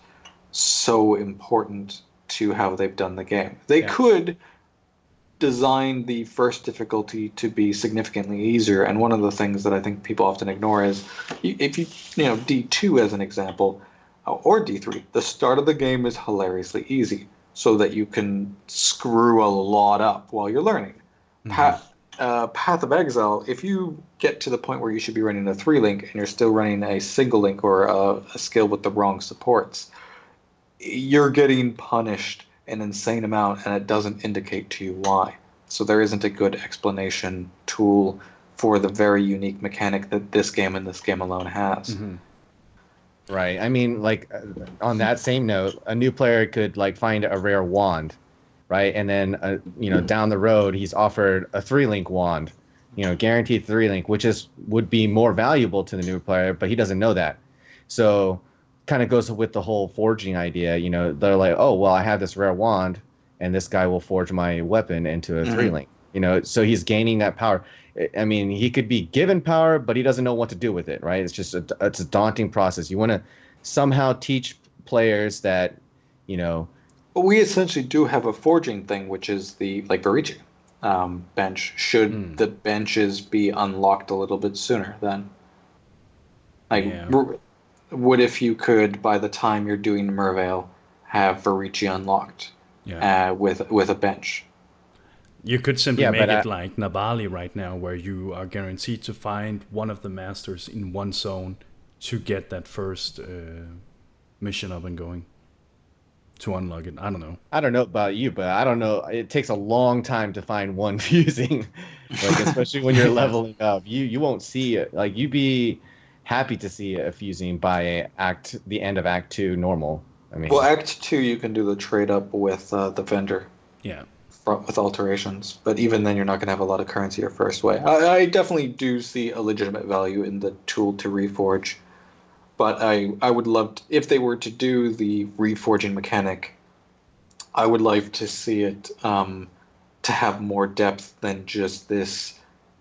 so important to how they've done the game. They could design the first difficulty to be significantly easier, and one of the things that I think people often ignore is if you D2 as an example, or D3, the start of the game is hilariously easy so that you can screw a lot up while you're learning. Path of Exile, if you get to the point where you should be running a 3-link and you're still running a single link or a skill with the wrong supports, you're getting punished an insane amount, and it doesn't indicate to you why. So there isn't a good explanation tool for the very unique mechanic that this game and this game alone has. Right. I mean, like, on that same note, a new player could like find a rare wand, right? And then down the road he's offered a 3-link wand, guaranteed 3-link, which would be more valuable to the new player, but he doesn't know that. So kind of goes with the whole forging idea. They're like, oh well, I have this rare wand and this guy will forge my weapon into a 3-link. So he's gaining that power. I mean, he could be given power, but he doesn't know what to do with it, right? It's just it's a daunting process. You want to somehow teach players that, But we essentially do have a forging thing, which is the Varici bench. Should the benches be unlocked a little bit sooner then? What if you could, by the time you're doing Mervale, have Varici unlocked with a bench? You could simply make it like Nabali right now, where you are guaranteed to find one of the masters in one zone to get that first mission up and going to unlock it. I don't know. I don't know about you, but I don't know. It takes a long time to find one fusing, especially when you're leveling up. You won't see it. Like, you be happy to see a fusing by the end of Act 2 normal. I mean, Well, Act 2, you can do the trade up with the vendor. Yeah. With alterations, but even then you're not going to have a lot of currency your first way. I definitely do see a legitimate value in the tool to reforge, but I would love to, if they were to do the reforging mechanic, I would like to see it to have more depth than just this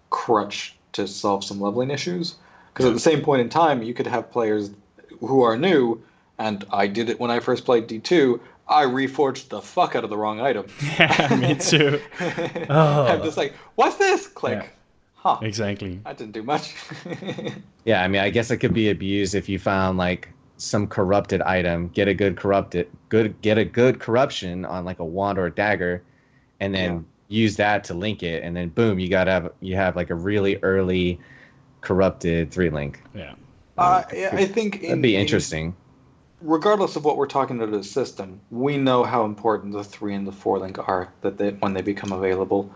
crutch to solve some leveling issues. Because at the same point in time, you could have players who are new, and I did it when I first played D2. I reforged the fuck out of the wrong item. Yeah, me too. I'm just like, what's this? Click. Yeah. Huh. Exactly. That didn't do much. yeah, I mean, I guess it could be abused if you found like some corrupted item, get a good corruption on like a wand or a dagger, and then use that to link it, and then boom, you have like a really early corrupted 3-link. Yeah. I think That'd be interesting. Regardless of what we're talking about as a system, we know how important the 3 and the 4 link are when they become available.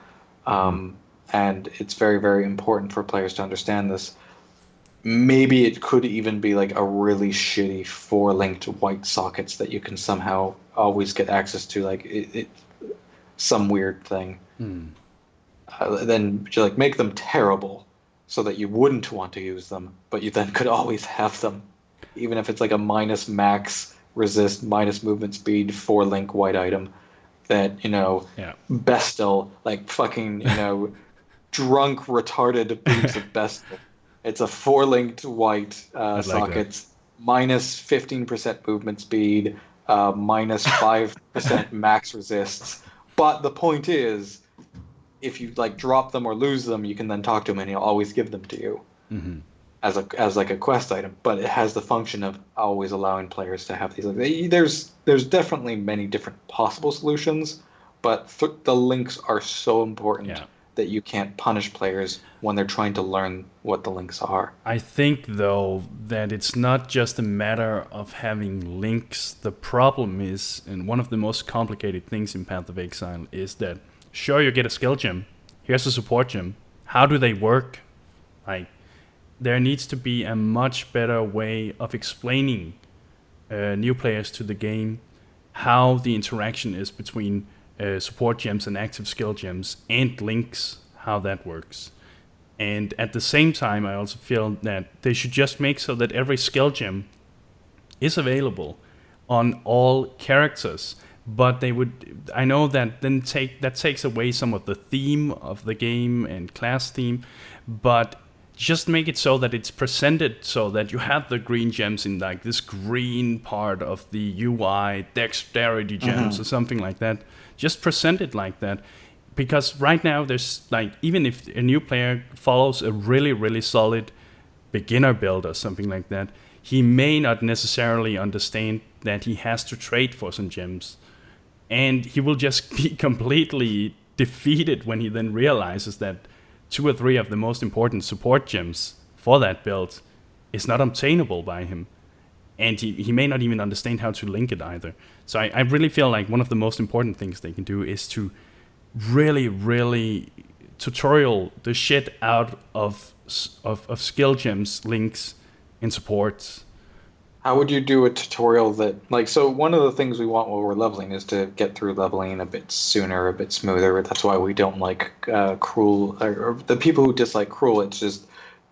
And it's very, very important for players to understand this. Maybe it could even be like a really shitty 4-linked white sockets that you can somehow always get access to, like some weird thing. Then you like make them terrible so that you wouldn't want to use them, but you then could always have them. Even if it's like a minus max resist, minus movement speed, 4-link white item that, Bestel, like fucking, drunk, retarded boobs of Bestel. It's a 4-linked white sockets, minus 15% movement speed, minus 5% max resists. But the point is, if you like drop them or lose them, you can then talk to him and he'll always give them to you. As like a quest item, but it has the function of always allowing players to have these. There's definitely many different possible solutions, but the links are so important that you can't punish players when they're trying to learn what the links are. I think though that it's not just a matter of having links. The problem is, and one of the most complicated things in Path of Exile is that sure, you get a skill gem, here's a support gem. How do they work? Like, there needs to be a much better way of explaining new players to the game how the interaction is between support gems and active skill gems and links, how that works. And at the same time, I also feel that they should just make so that every skill gem is available on all characters. But I know that that takes away some of the theme of the game and class theme, but just make it so that it's presented so that you have the green gems in like this green part of the UI, dexterity gems or something like that. Just present it like that. Because right now there's like, even if a new player follows a really, really solid beginner build or something like that, he may not necessarily understand that he has to trade for some gems. And he will just be completely defeated when he then realizes that 2 or 3 of the most important support gems for that build is not obtainable by him. And he may not even understand how to link it either. So I really feel like one of the most important things they can do is to really, really tutorial the shit out of skill gems, links, and supports. How would you do a tutorial that, like, so one of the things we want while we're leveling is to get through leveling a bit sooner, a bit smoother. That's why we don't like Cruel, or the people who dislike Cruel,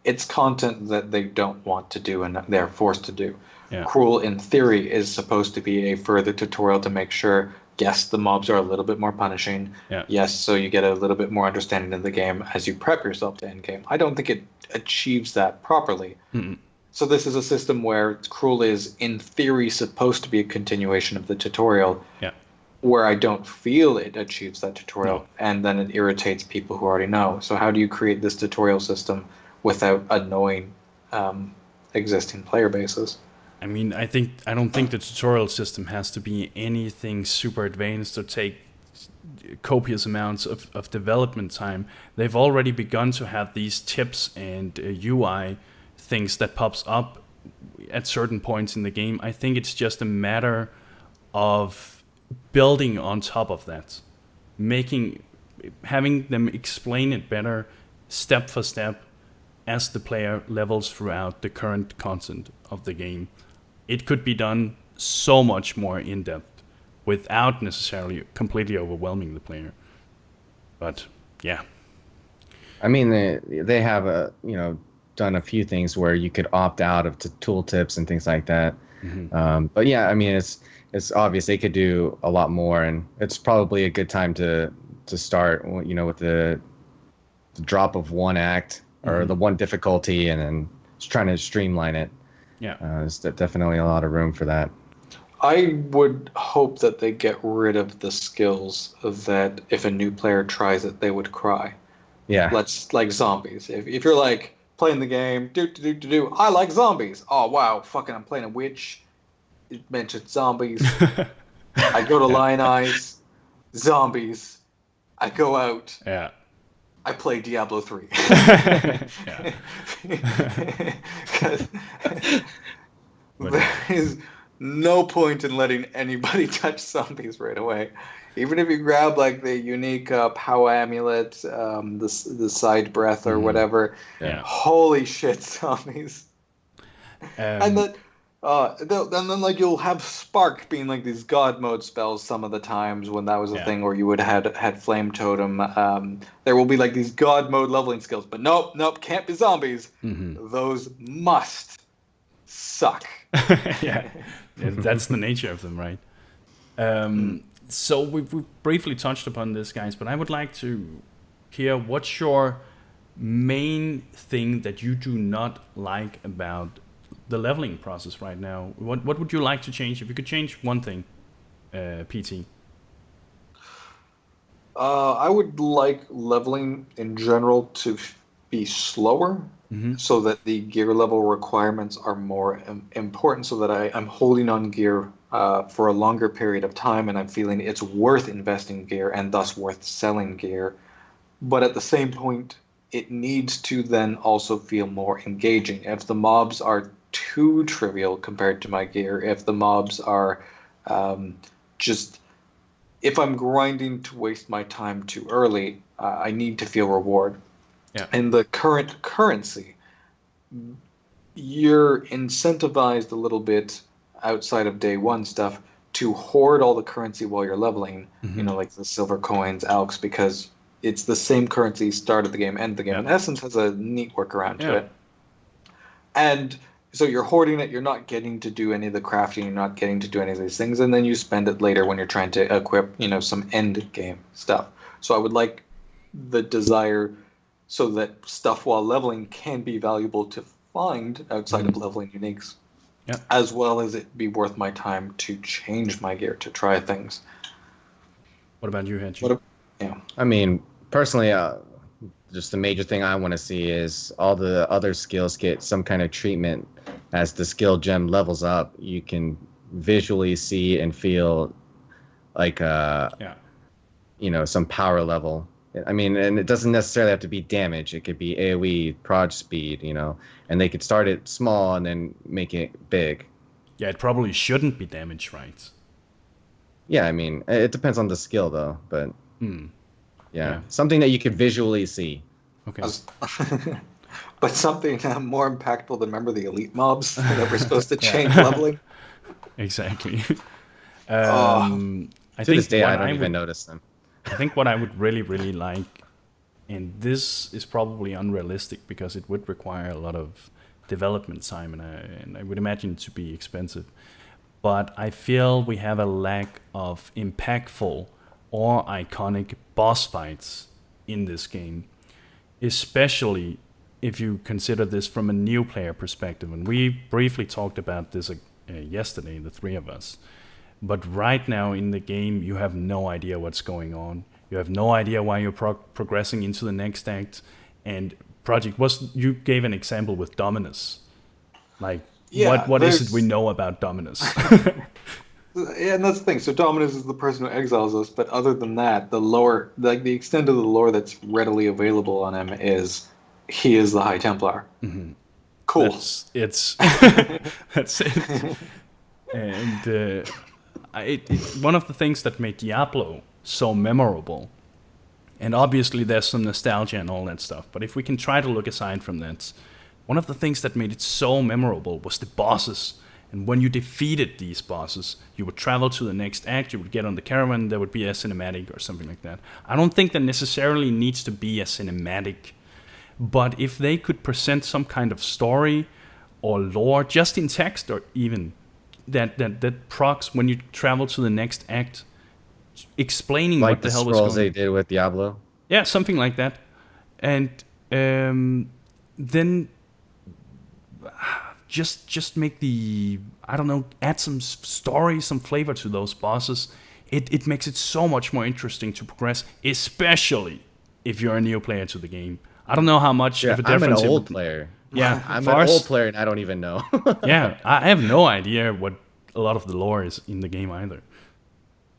it's content that they don't want to do and they're forced to do. Yeah. Cruel, in theory, is supposed to be a further tutorial to make sure, yes, the mobs are a little bit more punishing. Yeah. Yes, so you get a little bit more understanding of the game as you prep yourself to endgame. I don't think it achieves that properly. Mm-mm. So this is a system where Cruel is, in theory, supposed to be a continuation of the tutorial, where I don't feel it achieves that tutorial, and then it irritates people who already know. So how do you create this tutorial system without annoying existing player bases? I mean, I don't think the tutorial system has to be anything super advanced or take copious amounts of development time. They've already begun to have these tips and UI things that pops up at certain points in the game. I think it's just a matter of building on top of that, having them explain it better step for step, as the player levels throughout the current content of the game. It could be done so much more in depth without necessarily completely overwhelming the player. But yeah, I mean, they have done a few things where you could opt out of tooltips and things like that. But yeah, I mean, it's obvious they could do a lot more, and it's probably a good time to start, with the drop of one act or the one difficulty, and then just trying to streamline it. Yeah, there's definitely a lot of room for that. I would hope that they get rid of the skills that if a new player tries it, they would cry. Yeah. Let's like zombies. If you're like playing the game, I like zombies. Oh wow, fucking I'm playing a witch. It mentioned zombies. I go to Lioneye's, zombies. I go out. Yeah. I play Diablo 3. There is no point in letting anybody touch zombies right away. Even if you grab like the unique power amulet, the side breath or whatever, holy shit, zombies! And then like you'll have spark being like these god mode spells some of the times when that was a thing, or you would have had flame totem. There will be like these god mode leveling skills, but nope, can't be zombies. Those must suck. Yeah, that's the nature of them, right? So we've briefly touched upon this, guys, but I would like to hear what's your main thing that you do not like about the leveling process right now. What would you like to change? If you could change one thing, PT. I would like leveling in general to be slower, so that the gear level requirements are more important, so that I'm holding on gear for a longer period of time, and I'm feeling it's worth investing gear and thus worth selling gear. But at the same point, it needs to then also feel more engaging. If the mobs are too trivial compared to my gear, if the mobs are if I'm grinding to waste my time too early, I need to feel reward. Yeah. In the current currency, you're incentivized a little bit outside of day one stuff to hoard all the currency while you're leveling, like the silver coins, alks, because it's the same currency start of the game, end of the game. And Essence has a neat workaround to it. And so you're hoarding it, you're not getting to do any of the crafting, you're not getting to do any of these things, and then you spend it later when you're trying to equip, some end game stuff. So I would like the desire so that stuff while leveling can be valuable to find outside of leveling uniques, as well as it be worth my time to change my gear, to try things. What about you, Hedgie? I mean, personally, just the major thing I want to see is all the other skills get some kind of treatment. As the skill gem levels up, you can visually see and feel like some power level. I mean, and it doesn't necessarily have to be damage. It could be AoE, proj speed, and they could start it small and then make it big. Yeah, it probably shouldn't be damage, right? Yeah, I mean, it depends on the skill, though, but something that you could visually see. Okay. But something more impactful than, remember the elite mobs that were supposed to change leveling? Exactly. To this day, I don't even notice them. I think what I would really, really like, and this is probably unrealistic because it would require a lot of development time, and I would imagine it to be expensive. But I feel we have a lack of impactful or iconic boss fights in this game, especially if you consider this from a new player perspective. And we briefly talked about this yesterday, the three of us. But right now in the game, you have no idea what's going on. You have no idea why you're progressing into the next act. And you gave an example with Dominus. Like, what is it we know about Dominus? Yeah, and that's the thing. So Dominus is the person who exiles us, but other than that, the extent of the lore that's readily available on him is he is the High Templar. Cool. That's it. And one of the things that made Diablo so memorable And obviously there's some nostalgia and all that stuff. But if we can try to look aside from that, one of the things that made it so memorable was the bosses. And when you defeated these bosses, you would travel to the next act, you would get on the caravan, there would be a cinematic or something like that. I don't think that necessarily needs to be a cinematic, but if they could present some kind of story or lore, just in text, or even that procs when you travel to the next act, explaining Like what the the hell was scrolls going they did with Diablo. Yeah, something like that. And then just make the, I don't know, add some story, some flavor to those bosses. It makes it so much more interesting to progress, especially if you're a new player to the game. I don't know how much of a I'm an difference old player. Yeah, I'm for an us- old player and I don't even know. Yeah, I have no idea what a lot of the lore is in the game either.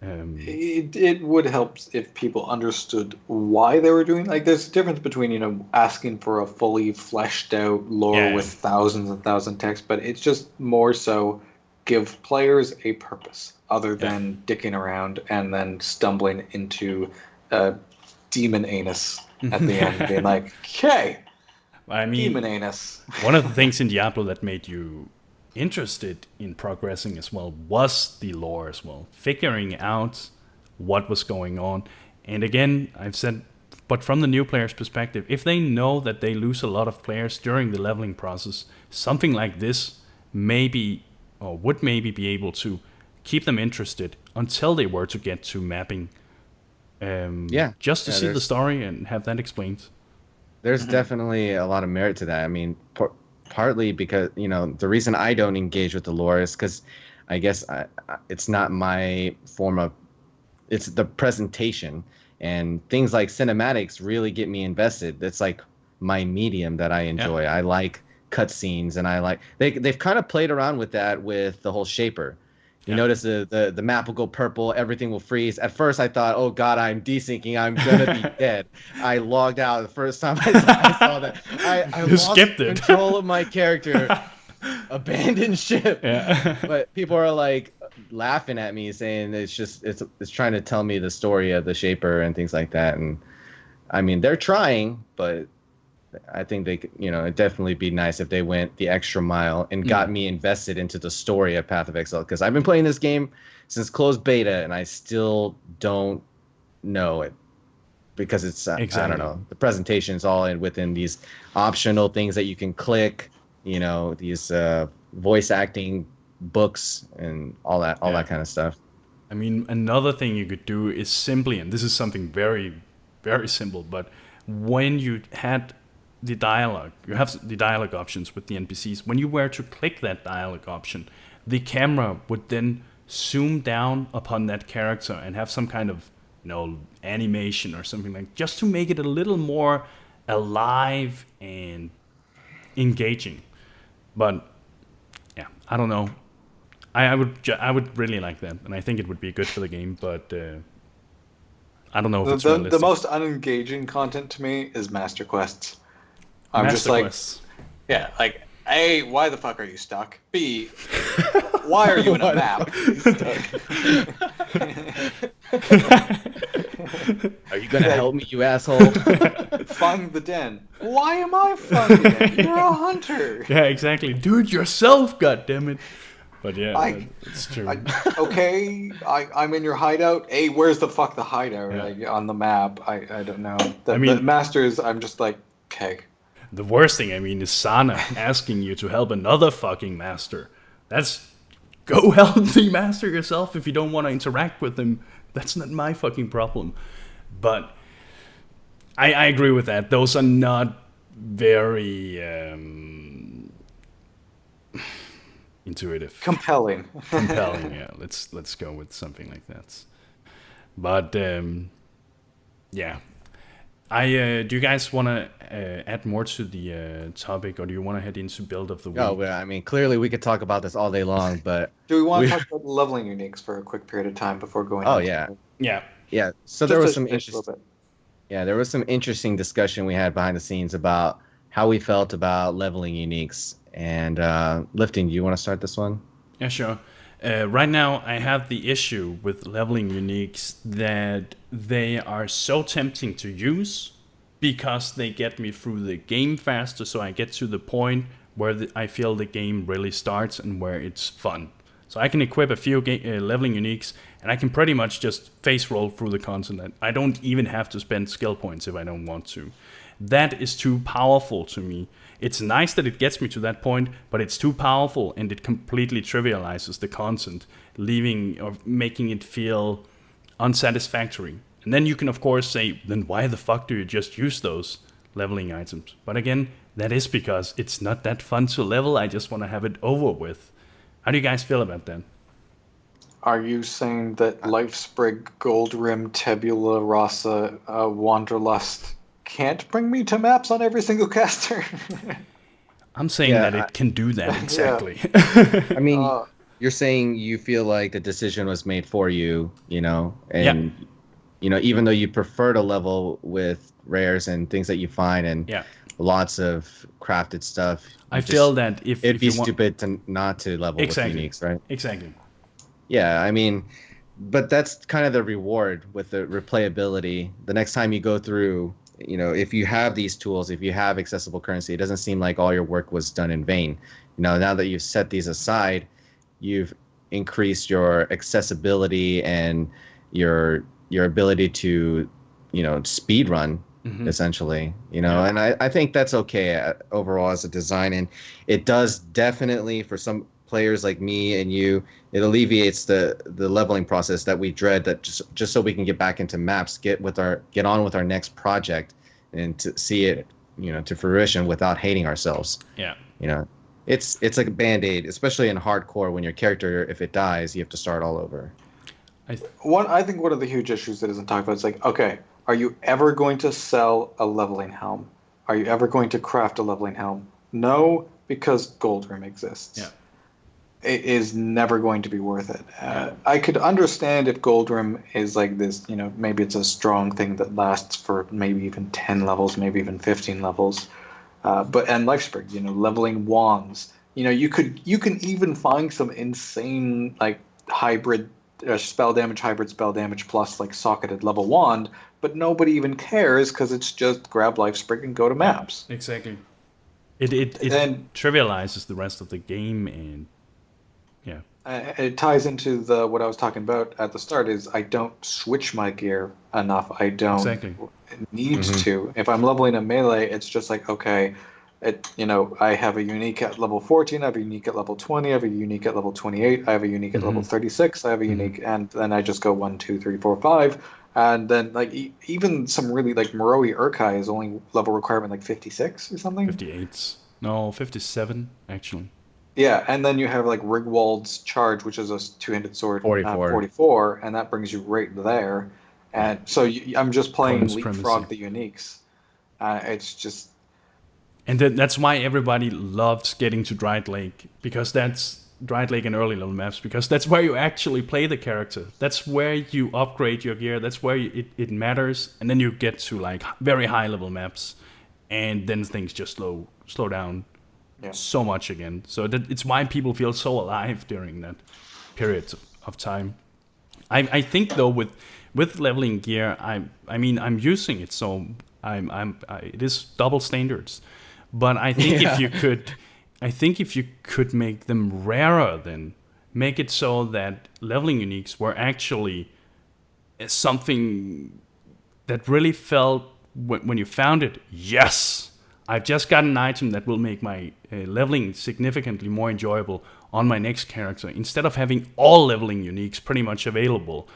It would help if people understood why they were doing. Like, there's a difference between, you know, asking for a fully fleshed out lore Yeah. with thousands and thousands of texts, but it's just more so give players a purpose other than dicking around and then stumbling into demon anus at the end, being like, "Okay, I mean, demon anus." one of the things in Diablo that made you interested in progressing as well was the lore as well, figuring out what was going on. And again, I've said, but from the new player's perspective, if they know that they lose a lot of players during the leveling process, something like this maybe, or would maybe be able to keep them interested until they were to get to mapping. Just to see the story and have that explained. There's definitely a lot of merit to that. I mean, partly because, you know, the reason I don't engage with the lore is because I guess it's not my form of, it's the presentation, and things like cinematics really get me invested. It's like my medium that I enjoy. I like cutscenes, and I like, they've kind of played around with that with the whole shaper. You notice the map will go purple, everything will freeze. At first I thought, oh god, I'm desyncing, I'm gonna be dead. I logged out the first time I saw that. I lost control of my character. Abandoned ship. Yeah. But people are like laughing at me, saying it's trying to tell me the story of the shaper and things like that. And I mean, they're trying, but I think they could, you know, it'd definitely be nice if they went the extra mile and got me invested into the story of Path of Exile, because I've been playing this game since closed beta and I still don't know it, because it's I don't know, the presentation is all within these optional things that you can click, you know, these voice acting books and all that kind of stuff. I mean, another thing you could do is simply, and this is something very, very simple, but when you had the dialogue, you have the dialogue options with the NPCs. When you were to click that dialogue option, the camera would then zoom down upon that character and have some kind of, you know, animation or something like, just to make it a little more alive and engaging. But yeah, I don't know. I would really like that, and I think it would be good for the game. But I don't know if it's realistic. The most unengaging content to me is Master Quests. I'm just like, yeah, like, A, why the fuck are you stuck? B, why are you in a map? Are you gonna help me, you asshole? Fung the Den. Why am I Fung the Den? You're a hunter. Yeah, exactly. Do it yourself, goddammit. But yeah, it's true. I'm in your hideout. A, where's the fuck the hideout? Yeah. Like, on the map? I don't know. The masters, I'm just like, okay. The worst thing, I mean, is Sana asking you to help another fucking master. That's, go help the master yourself if you don't want to interact with him. That's not my fucking problem. But I agree with that. Those are not very intuitive. Compelling, yeah. Let's go with something like that. But yeah. Do you guys want to add more to the topic, or do you want to head into build of the week? Oh, well, I mean, clearly we could talk about this all day long, but do we want to talk about leveling uniques for a quick period of time before going? Oh yeah. So there was some interesting. Yeah, there was some interesting discussion we had behind the scenes about how we felt about leveling uniques. And Lifting, do you want to start this one? Yeah, sure. Right now, I have the issue with leveling uniques that they are so tempting to use because they get me through the game faster, so I get to the point where I feel the game really starts and where it's fun. So I can equip a few leveling uniques, and I can pretty much just face roll through the content. I don't even have to spend skill points if I don't want to. That is too powerful to me. It's nice that it gets me to that point, but it's too powerful and it completely trivializes the content, leaving or making it feel unsatisfactory. And then you can of course say, then why the fuck do you just use those leveling items? But again, that is because it's not that fun to level. I just want to have it over with. How do you guys feel about that? Are you saying that Lifesprig, Goldrim, Tabula Rasa, Wanderlust can't bring me to maps on every single caster? I'm saying that it can do that exactly. I mean, you're saying you feel like the decision was made for you, and even though you prefer to level with rares and things that you find and lots of crafted stuff, I feel that it'd be stupid to not to level with uniques, right? Exactly. Yeah, I mean, but that's kind of the reward with the replayability. The next time you go through, if you have these tools, if you have accessible currency, it doesn't seem like all your work was done in vain. Now that you've set these aside, you've increased your accessibility and your ability to, speed run, essentially, and I think that's okay overall as a design. And it does definitely, for some players like me and you, it alleviates the leveling process that we dread, that just so we can get back into maps, get on with our next project and to see it, to fruition without hating ourselves. It's like a band-aid, especially in hardcore, when your character, if it dies, you have to start all over. I think one of the huge issues that isn't talked about is like, okay, are you ever going to sell a leveling helm? Are you ever going to craft a leveling helm? No, because Goldrim exists. It is never going to be worth it. I could understand if Goldrim is like this, maybe it's a strong thing that lasts for maybe even 10 levels, maybe even 15 levels. And Lifesprig, leveling wands. You can even find some insane like hybrid spell damage plus like socketed level wand, but nobody even cares because it's just grab Lifesprig and go to maps. Exactly. It trivializes the rest of the game, and it ties into what I was talking about at the start. Is I don't switch my gear enough. I don't need to. If I'm leveling a melee, it's just like, okay, I have a unique at level 14, I have a unique at level 20, I have a unique at level 28, I have a unique at level 36, I have a unique, and then I just go 1, 2, 3, 4, 5, and then like even some really like Moroi Urkai is only level requirement like 56 or something. 58. No, 57 actually. Yeah, and then you have like Rigwald's Charge, which is a two-handed sword, 44, and that brings you right there. And so I'm just playing leapfrog the uniques. It's just... And that's why everybody loves getting to Dried Lake, because that's Dried Lake and early level maps, because that's where you actually play the character. That's where you upgrade your gear. That's where it matters. And then you get to like very high level maps, and then things just slow down. So much again. So it's why people feel so alive during that period of time. I think though with leveling gear, I'm using it, so it is double standards. But I think if you could make them rarer, then make it so that leveling uniques were actually something that really felt when you found it, yes, I've just got an item that will make my leveling significantly more enjoyable on my next character, instead of having all leveling uniques pretty much available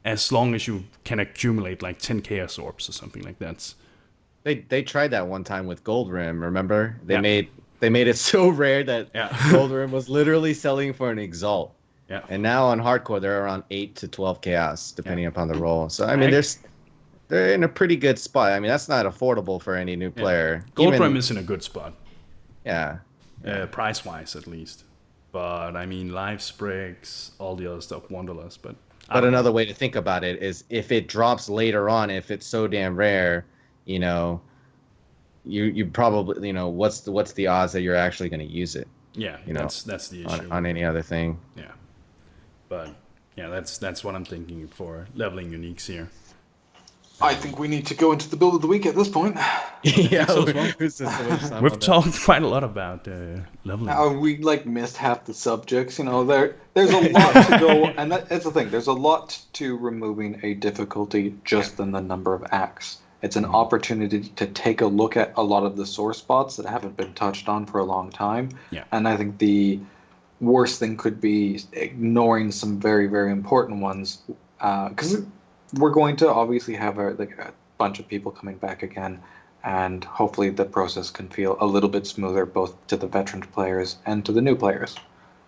as long as you can accumulate like 10 Chaos Orbs or something like that. They tried that one time with Goldrim, remember? They made it so rare that Goldrim was literally selling for an Exalt. Yeah. And now on hardcore they're around 8 to 12 Chaos, depending upon the role. So I mean they're in a pretty good spot. I mean, that's not affordable for any new player. Goldrim is in a good spot. Yeah. Price-wise, at least. But, I mean, Lifesprigs, all the other stuff, Wanderlust, but... But another way to think about it is if it drops later on, if it's so damn rare, you probably, what's the odds that you're actually going to use it? Yeah, that's the issue. On any other thing. Yeah. But yeah, that's what I'm thinking for leveling uniques here. I think we need to go into the build of the week at this point. Yeah, so as well. who's the worst time We've on that? talked quite a lot about leveling. We like missed half the subjects. You know, there's a lot to go, and that's the thing. There's a lot to removing a difficulty just in the number of acts. It's an opportunity to take a look at a lot of the sore spots that haven't been touched on for a long time. Yeah. And I think the worst thing could be ignoring some very, very important ones, because we're going to obviously have a bunch of people coming back again, and hopefully the process can feel a little bit smoother both to the veteran players and to the new players.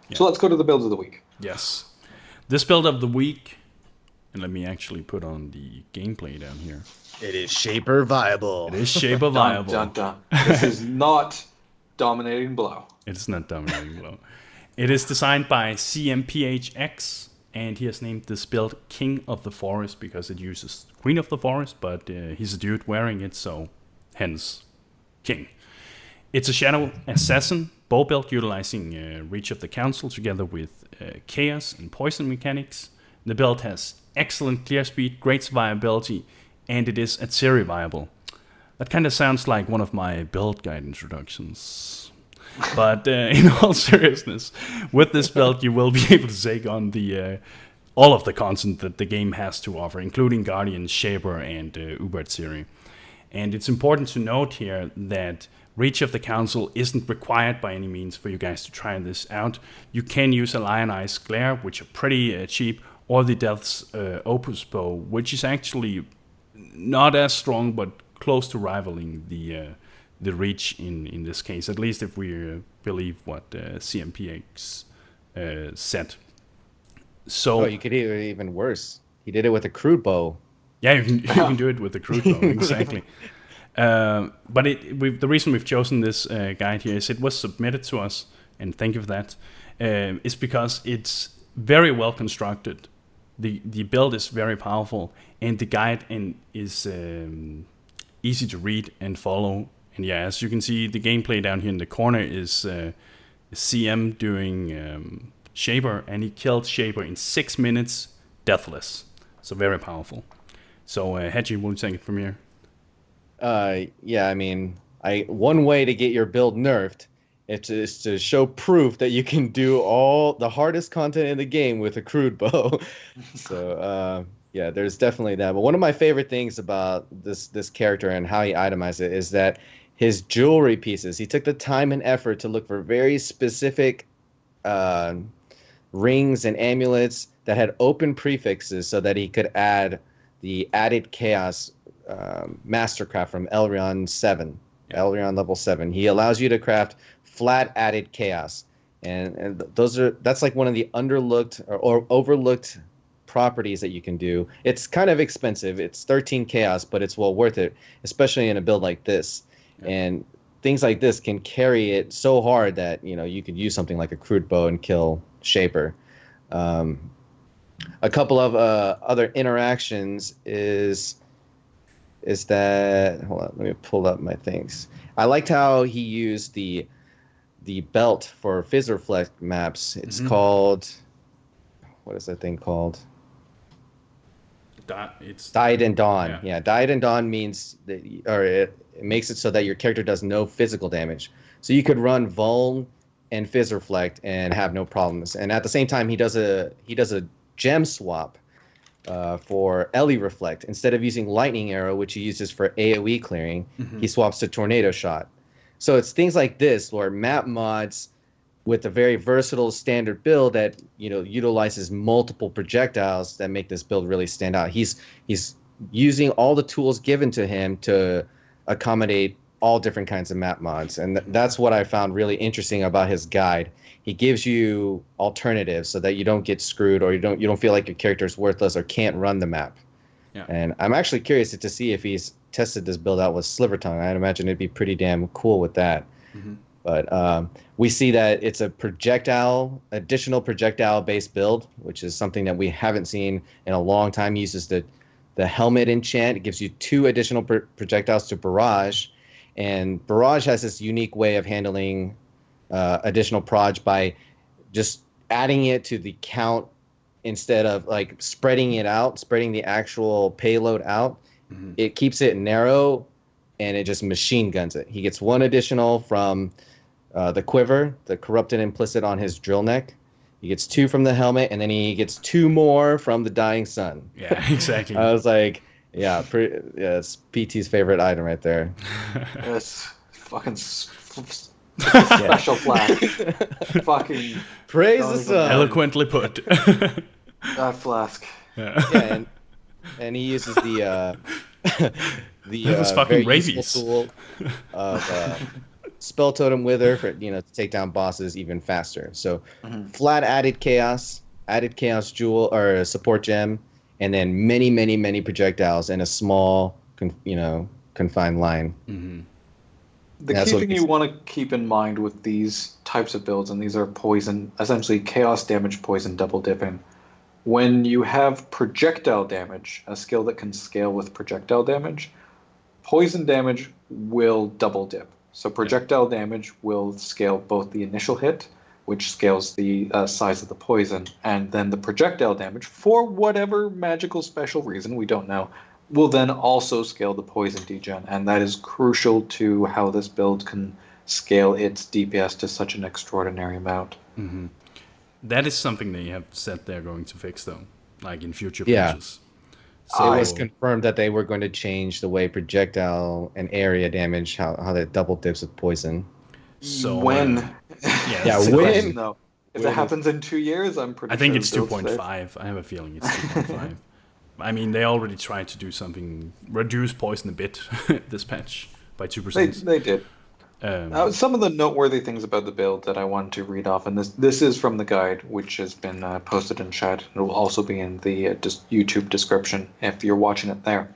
Yeah. So let's go to the builds of the week. Yes. This build of the week, and let me actually put on the gameplay down here. It is Shaper viable. It is Shaper viable. Dun, dun, dun. This is not Dominating Blow. It's not Dominating Blow. It is designed by CMPHX, and he has named this build King of the Forest because it uses Queen of the Forest, but he's a dude wearing it, so hence King. It's a Shadow Assassin bow build utilizing Reach of the Council together with Chaos and Poison mechanics. The build has excellent clear speed, great survivability, and it is Maddhatterui viable. That kind of sounds like one of my build guide introductions. But in all seriousness, with this build, you will be able to take on the all of the content that the game has to offer, including Guardian, Shaper, and Maddhatterui. And it's important to note here that Reach of the Council isn't required by any means for you guys to try this out. You can use a Lioneye's Glare, which are pretty cheap, or the Death's Opus Bow, which is actually not as strong, but close to rivaling the Reach in this case, at least if we believe what CMPX said. So you could do it even worse. He did it with a crude bow. Yeah, you can do it with the crude bow, exactly. But the reason we've chosen this guide here is it was submitted to us, and thank you for that, is because it's very well constructed. The build is very powerful, and the guide is easy to read and follow. And yeah, as you can see, the gameplay down here in the corner is CM doing Shaper, and he killed Shaper in 6 minutes, deathless. So very powerful. So Hedgie, will you take it from here? Yeah, I mean, one way to get your build nerfed is to show proof that you can do all the hardest content in the game with a crude bow. So yeah, there's definitely that. But one of my favorite things about this character and how he itemized it is that his jewelry pieces, he took the time and effort to look for very specific rings and amulets that had open prefixes so that he could add the added chaos mastercraft from Elrond 7, Elrond level 7. He allows you to craft flat added chaos, and that's like one of the underlooked or overlooked properties that you can do. It's kind of expensive. It's 13 chaos, but it's well worth it, especially in a build like this. Yeah. And things like this can carry it so hard that you could use something like a crude bow and kill Shaper. A couple of other interactions is that, hold on, let me pull up my things. I liked how he used the belt for Fizz Reflect maps. It's called, what is that thing called? It's Died in Dawn. Yeah, Died in Dawn means that, it makes it so that your character does no physical damage. So you could run Vuln and Fizz Reflect and have no problems. And at the same time, he does a gem swap for Ellie Reflect. Instead of using Lightning Arrow, which he uses for AoE clearing, he swaps to Tornado Shot. So it's things like this where map mods with a very versatile standard build that utilizes multiple projectiles that make this build really stand out. He's using all the tools given to him to accommodate all different kinds of map mods, and that's what I found really interesting about his guide. He gives you alternatives so that you don't get screwed, or you don't feel like your character is worthless or can't run the map. Yeah. And I'm actually curious to see if he's tested this build out with Sliver Tongue. I'd imagine it'd be pretty damn cool with that. But we see that it's a additional projectile-based build, which is something that we haven't seen in a long time. He uses the helmet enchant. It gives you 2 additional projectiles to barrage, and barrage has this unique way of handling additional proj by just adding it to the count instead of like spreading the actual payload out, it keeps it narrow, and it just machine guns it. He gets 1 additional from the quiver, the corrupted implicit on his drill neck. He gets 2 from the helmet, and then he gets 2 more from the dying sun. Yeah, exactly. I was like, it's PT's favorite item right there. It's fucking special flash. Fucking praise the sun. Eloquently put. That flask. Yeah, and he uses the It was fucking very rabies. useful tool of spell totem wither for to take down bosses even faster. So flat added chaos jewel or support gem, and then many projectiles in a small confined line. The key thing you want to keep in mind with these types of builds, and these are poison, essentially chaos damage, poison double dipping. When you have projectile damage, a skill that can scale with projectile damage, poison damage will double dip. So projectile damage will scale both the initial hit, which scales the size of the poison, and then the projectile damage, for whatever magical special reason, we don't know, will then also scale the poison degen. And that is crucial to how this build can scale its DPS to such an extraordinary amount. That is something they have said they're going to fix, though, like in future patches. So it was confirmed that they were going to change the way projectile and area damage, how that double dips with poison. So when? When? No. If it happens in 2 years, I'm pretty sure. I think it's 2.5. I have a feeling it's 2.5. I mean, they already tried to do something, reduce poison a bit this patch by 2%. They did. Some of the noteworthy things about the build that I wanted to read off, and this is from the guide, which has been posted in chat. It will also be in the YouTube description if you're watching it there.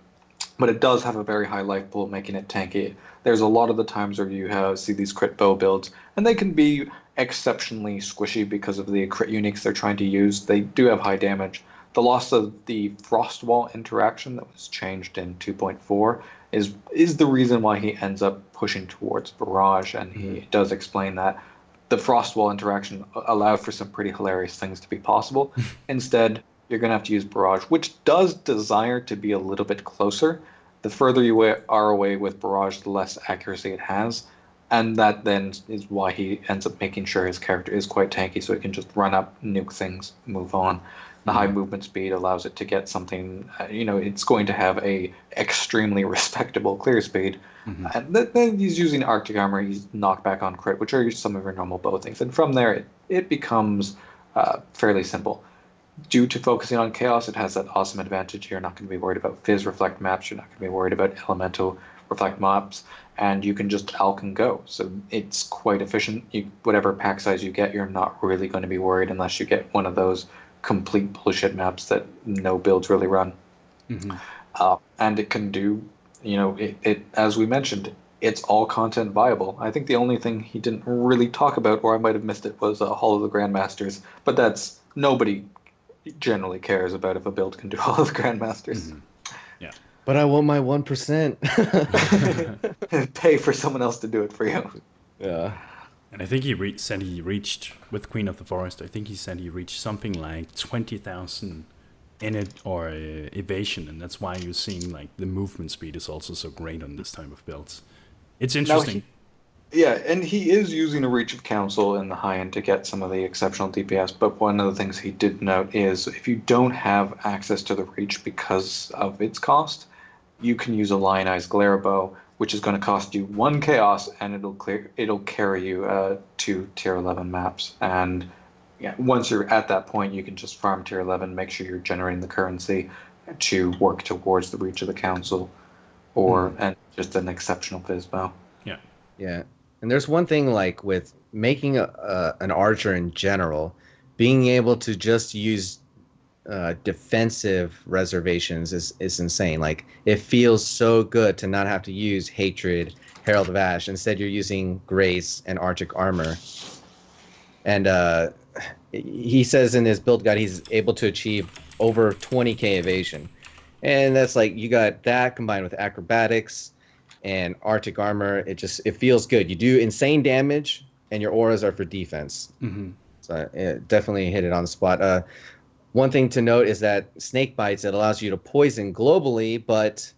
But it does have a very high life pool, making it tanky. There's a lot of the times where you see these crit bow builds, and they can be exceptionally squishy because of the crit uniques they're trying to use. They do have high damage. The loss of the frost wall interaction that was changed in 2.4 is the reason why he ends up pushing towards barrage, and he does explain that the frost wall interaction allowed for some pretty hilarious things to be possible. Instead, you're going to have to use barrage, which does desire to be a little bit closer. The further you are away with barrage, the less accuracy it has, and that then is why he ends up making sure his character is quite tanky, so he can just run up, nuke things, move on. The high movement speed allows it to get something, it's going to have a extremely respectable clear speed. And then he's using Arctic Armor, he's knockback on crit, which are some of your normal bow things. And from there, it becomes fairly simple. Due to focusing on chaos, it has that awesome advantage. You're not going to be worried about Fizz Reflect maps, you're not going to be worried about Elemental Reflect maps, and you can just alch and go. So it's quite efficient. Whatever pack size you get, you're not really going to be worried unless you get one of those complete bullshit maps that no builds really run. And it can do, it as we mentioned, it's all content viable. I think the only thing he didn't really talk about, or I might have missed it, was Hall of the Grandmasters. But that's, nobody generally cares about if a build can do Hall of the Grandmasters. Yeah. But I want my 1%. Pay for someone else to do it for you. Yeah. And I think he said he reached, with Queen of the Forest, I think he said he reached something like 20,000 in it, or evasion, and that's why you're seeing like the movement speed is also so great on this type of builds. It's interesting. And he is using a Reach of Counsel in the high end to get some of the exceptional DPS, but one of the things he did note is if you don't have access to the Reach because of its cost, you can use a Lioneye's Glare Bow, which is going to cost you 1 chaos, and it'll carry you 2 tier 11 maps. And once you're at that point, you can just farm tier 11, make sure you're generating the currency to work towards the Reach of the Council, and just an exceptional Fizz Bow. Yeah. And there's one thing, like with making an archer in general, being able to just use defensive reservations is insane. Like, it feels so good to not have to use Hatred, Herald of Ash. Instead, you're using Grace and Arctic Armor. And he says in his build guide he's able to achieve over 20k evasion. And that's like, you got that combined with acrobatics and Arctic Armor. It feels good. You do insane damage, and your auras are for defense. So it definitely hit it on the spot. one thing to note is that snake bites, it allows you to poison globally, but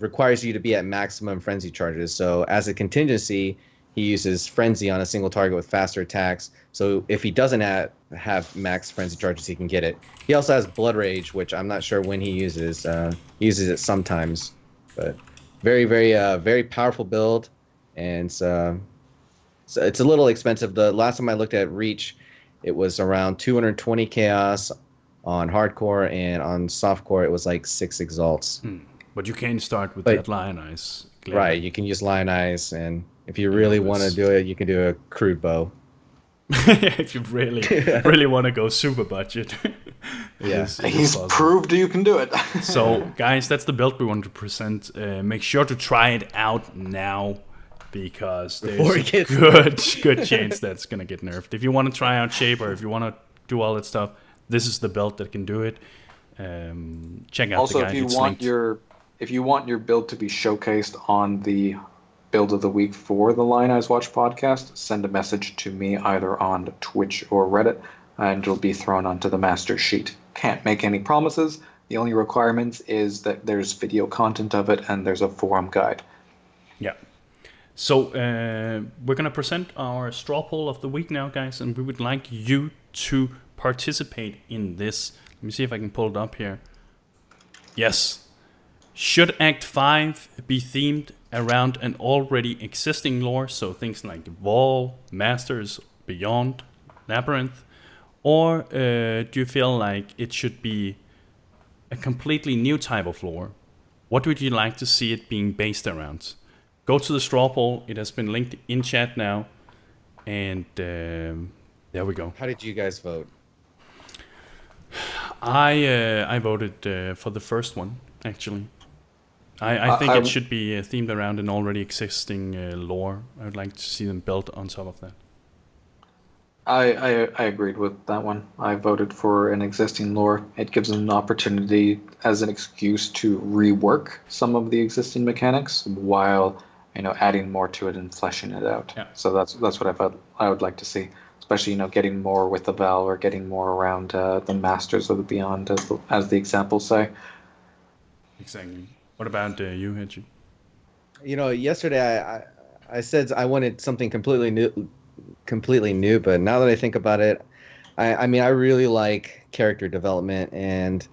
requires you to be at maximum frenzy charges. So as a contingency, he uses frenzy on a single target with faster attacks. So if he doesn't have max frenzy charges, he can get it. He also has blood rage, which I'm not sure when he uses. He uses it sometimes, but very, very powerful build, and so it's a little expensive. The last time I looked at Reach, it was around 220 chaos on hardcore, and on softcore it was like 6 exalts. But you can start with that Lioneye. Right, you can use Lioneye, and if you really want to do it, you can do a crude bow. If you really want to go super budget. He's proved you can do it. So, guys, that's the build we want to present. Make sure to try it out now, because there's a good chance that's going to get nerfed. If you want to try out shape, or if you want to do all that stuff, this is the build that can do it. Check out also, the guide. if you want your build to be showcased on the Build of the Week for the Lioneye Watch podcast, send a message to me either on Twitch or Reddit, and it'll be thrown onto the master sheet. Can't make any promises. The only requirement is that there's video content of it and there's a forum guide. Yeah. So we're going to present our straw poll of the week now, guys, and we would like you to participate in this. Let me see if I can pull it up here. Yes. Should Act 5 be themed around an already existing lore, so things like Wall, Masters, Beyond, Labyrinth? Or do you feel like it should be a completely new type of lore? What would you like to see it being based around? Go to the straw poll. It has been linked in chat now. And there we go. How did you guys vote? I voted for the first one, actually. I think it should be themed around an already existing lore. I would like to see them built on top of that. I agreed with that one. I voted for an existing lore. It gives them an opportunity as an excuse to rework some of the existing mechanics while adding more to it and fleshing it out. Yeah. So that's what I felt I would like to see, especially getting more with the Val or getting more around the Masters of the Beyond, as the examples say. Exactly. What about you, Hedgie? Yesterday I said I wanted something completely new, but now that I think about it, I mean I really like character development, and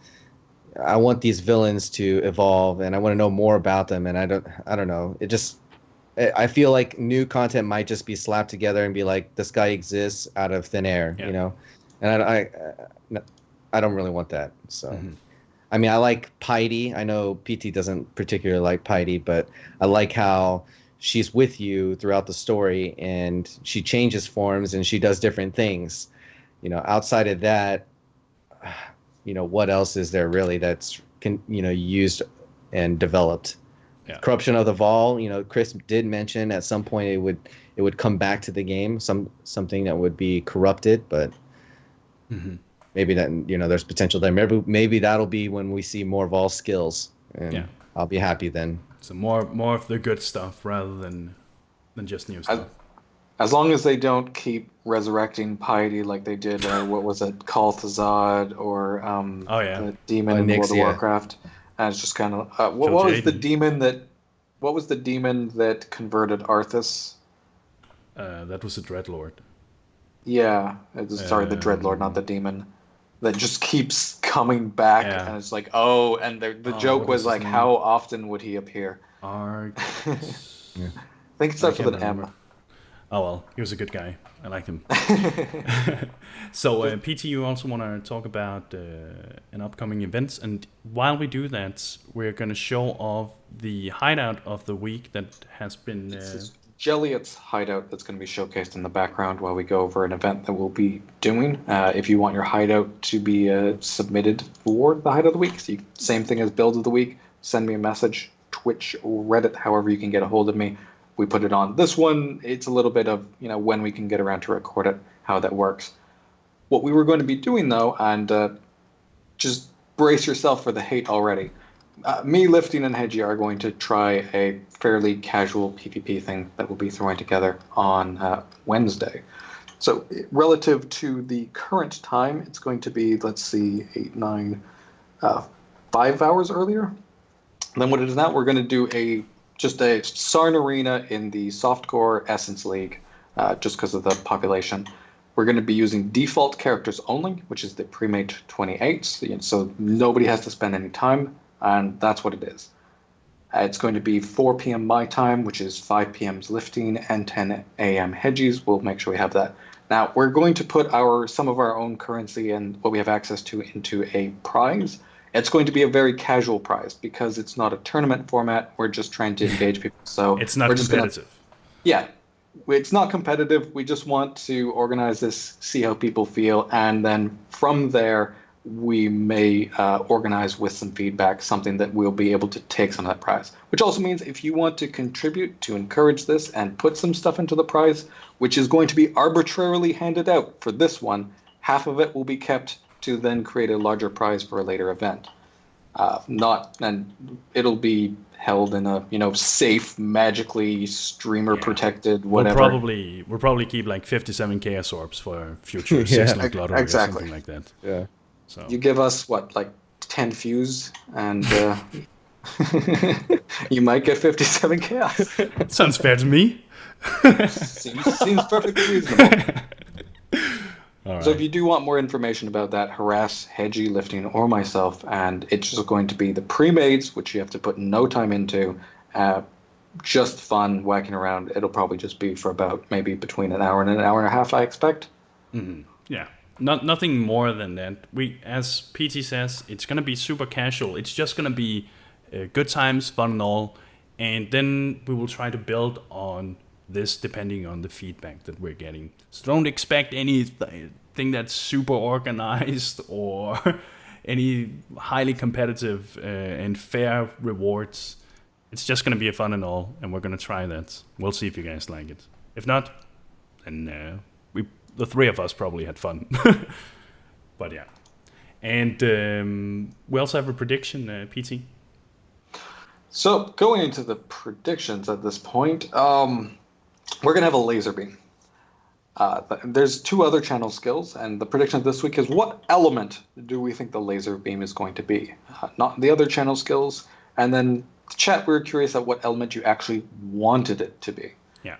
I want these villains to evolve, and I want to know more about them, and I don't know. I feel like new content might just be slapped together and be like, this guy exists out of thin air, and I don't really want that. So. Mm-hmm. I mean, I like Piety. I know PT doesn't particularly like Piety, but I like how she's with you throughout the story, and she changes forms and she does different things. Outside of that, what else is there really that's used and developed? Yeah. Corruption of the Vol. Chris did mention at some point it would come back to the game, something that would be corrupted, but. Mm-hmm. Maybe that there's potential there. Maybe that'll be when we see more Vol skills, and I'll be happy then. So more of the good stuff rather than just new stuff. As long as they don't keep resurrecting Piety like they did. What was it, Kalthazad or the demon in World of Warcraft? And it's just kind of what was the demon that converted Arthas? That was the Dreadlord. Yeah, sorry, the Dreadlord, not the demon. That just keeps coming back, and it's like, and the joke was like, how often would he appear? I think it starts with an M. Oh well, he was a good guy. I liked him. So, PT, you also want to talk about an upcoming events, and while we do that, we're going to show off the hideout of the week that has been. Jelliot's hideout that's going to be showcased in the background while we go over an event that we'll be doing. If you want your hideout to be submitted for the hideout of the week, so same thing as build of the week, send me a message, Twitch or Reddit, however you can get a hold of me. We put it on. This one, it's a little bit of when we can get around to record it, how that works. What we were going to be doing though, and just brace yourself for the hate already. Me, Lifting, and Hedgie are going to try a fairly casual PvP thing that we'll be throwing together on Wednesday. So relative to the current time, it's going to be, let's see, 8, 9, 5 hours earlier than what it is now. We're going to do just a Sarn Arena in the softcore Essence League, just because of the population. We're going to be using default characters only, which is the premade 28, so nobody has to spend any time, and that's what it is. It's going to be 4 p.m. my time, which is 5 p.m.'s lifting, and 10 a.m. hedges. We'll make sure we have that. Now, we're going to put some of our own currency and what we have access to into a prize. It's going to be a very casual prize because it's not a tournament format. We're just trying to engage people. So it's not competitive. Yeah. It's not competitive. We just want to organize this, see how people feel, and then from there, we may organize with some feedback something that we'll be able to take some of that prize. Which also means if you want to contribute to encourage this and put some stuff into the prize, which is going to be arbitrarily handed out for this one, half of it will be kept to then create a larger prize for a later event. And it'll be held in a safe, magically streamer protected whatever. We'll probably keep like 57 chaos orbs for future six-link lottery or something like that. Yeah. So you give us like 10 fuse and you might get 57 chaos. Sounds fair to me. Seems perfectly reasonable. All right. So if you do want more information about that, harass Hedgie, Lifting, or myself, and it's just going to be the premades, which you have to put no time into, just fun, whacking around. It'll probably just be for about maybe between an hour and an hour and a half, I expect. Mm-hmm. Yeah, nothing more than that. As PT says, it's going to be super casual. It's just going to be good times, fun and all, and then we will try to build on this depending on the feedback that we're getting. So don't expect anything that's super organized or any highly competitive and fair rewards. It's just going to be a fun and all, and we're going to try that. We'll see if you guys like it. If not, then the three of us probably had fun. But yeah. And we also have a prediction, PT. So going into the predictions at this point, we're going to have a laser beam. There's 2 other channel skills, and the prediction this week is what element do we think the laser beam is going to be? Not the other channel skills. And then chat, we were curious at what element you actually wanted it to be. Yeah.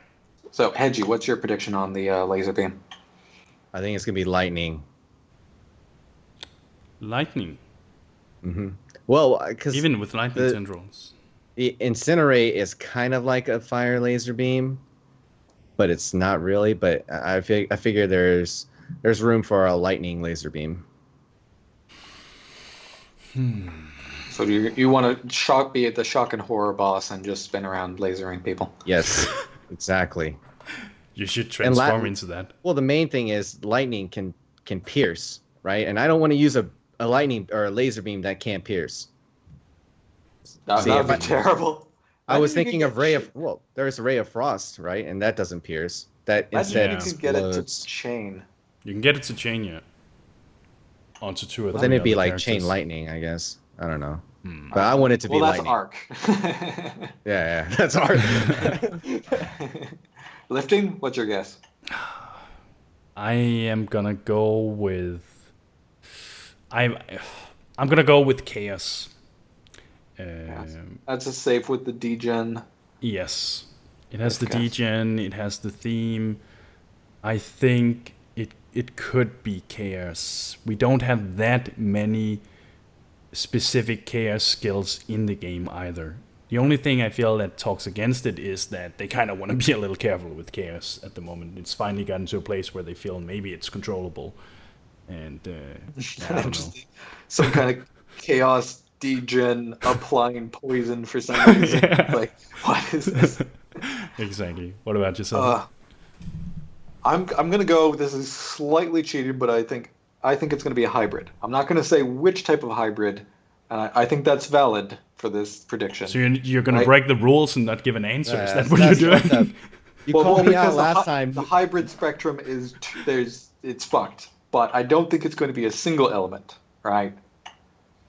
So, Hedgie, what's your prediction on the laser beam? I think it's going to be lightning. Lightning? Mm-hmm. Well, because even with lightning tendrils. The incinerate is kind of like a fire laser beam, but it's not really. But I figure there's room for a lightning laser beam. So you want to be the shock and horror boss and just spin around lasering people? Yes, exactly. You should transform into that. Well, the main thing is lightning can pierce, right? And I don't want to use a lightning or a laser beam that can't pierce. That would be terrible. I was thinking of there's a Ray of Frost, right? And that doesn't pierce. That instead you can get it to chain. You can get it to chain, yeah. Onto 2 of them. Well, then it'd be like chain lightning, I guess. I don't know. But I want it to be lightning. Arc. yeah, that's arc. Lifting, what's your guess? I am gonna go with I'm gonna go with chaos. That's a safe with the degen. Yes, it has the degen. It has the theme. I think it could be chaos. We don't have that many specific chaos skills in the game either. The only thing I feel that talks against it is that they kind of want to be a little careful with chaos at the moment. It's finally gotten to a place where they feel maybe it's controllable, and I don't know. Some kind of chaos degen applying poison for some reason. Like, what is this? Exactly. What about yourself? I'm gonna go. This is slightly cheated, but I think it's gonna be a hybrid. I'm not gonna say which type of hybrid, and I think that's valid for this prediction. So you're gonna break the rules and not give an answer? Is that what you're doing? You called me out last time. The hybrid spectrum it's fucked, but I don't think it's going to be a single element, right?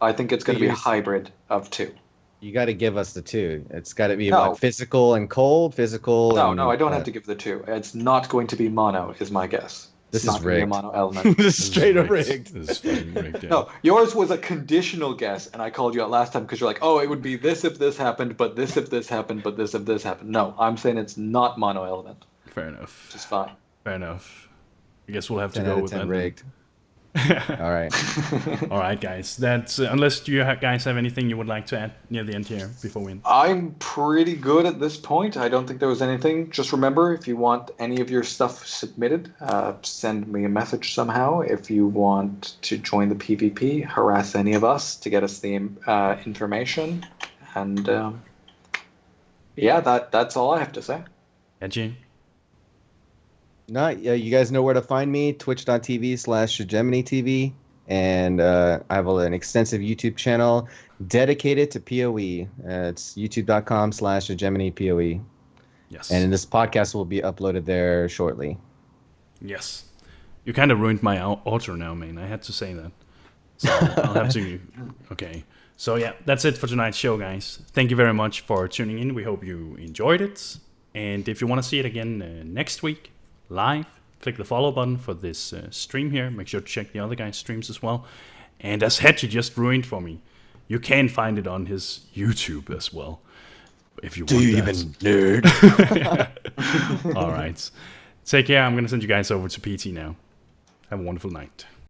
I think it's going to be a hybrid of 2. You got to give us the two. It's got to be No. what, physical and cold, physical. No, and, no, I don't have to give the two. It's not going to be mono, is my guess. This It's is not going to be a rigged. mono element. This is straight up rigged. This is fucking rigged. Yeah. No, yours was a conditional guess, and I called you out last time because you're like, oh, it would be this if this happened, but this if this happened, but this if this happened. No, I'm saying it's not mono element, Fair enough. which is fine. Fair enough. I guess we'll have to 10 go out of with 10 that. rigged. All right. All right, guys. That's unless you guys have anything you would like to add near the end here before we end. I'm pretty good at this point. I don't think there was anything. Just remember, if you want any of your stuff submitted, send me a message somehow. If you want to join the PvP, harass any of us to get us the information. And yeah, that's all I have to say. Edgy. No, you guys know where to find me, twitch.tv/Hegemony TV. And I have an extensive YouTube channel dedicated to PoE. It's youtube.com/Hegemony PoE. Yes. And this podcast will be uploaded there shortly. Yes. You kind of ruined my outro now, man. I had to say that. So I'll have to. Okay. So yeah, that's it for tonight's show, guys. Thank you very much for tuning in. We hope you enjoyed it. And if you want to see it again next week, live, click the follow button for this stream here. Make sure to check the other guys' streams as well. And as Hedgie just ruined for me, you can find it on his YouTube as well. If you want that. nerd? All right. Take care. I'm going to send you guys over to PT now. Have a wonderful night.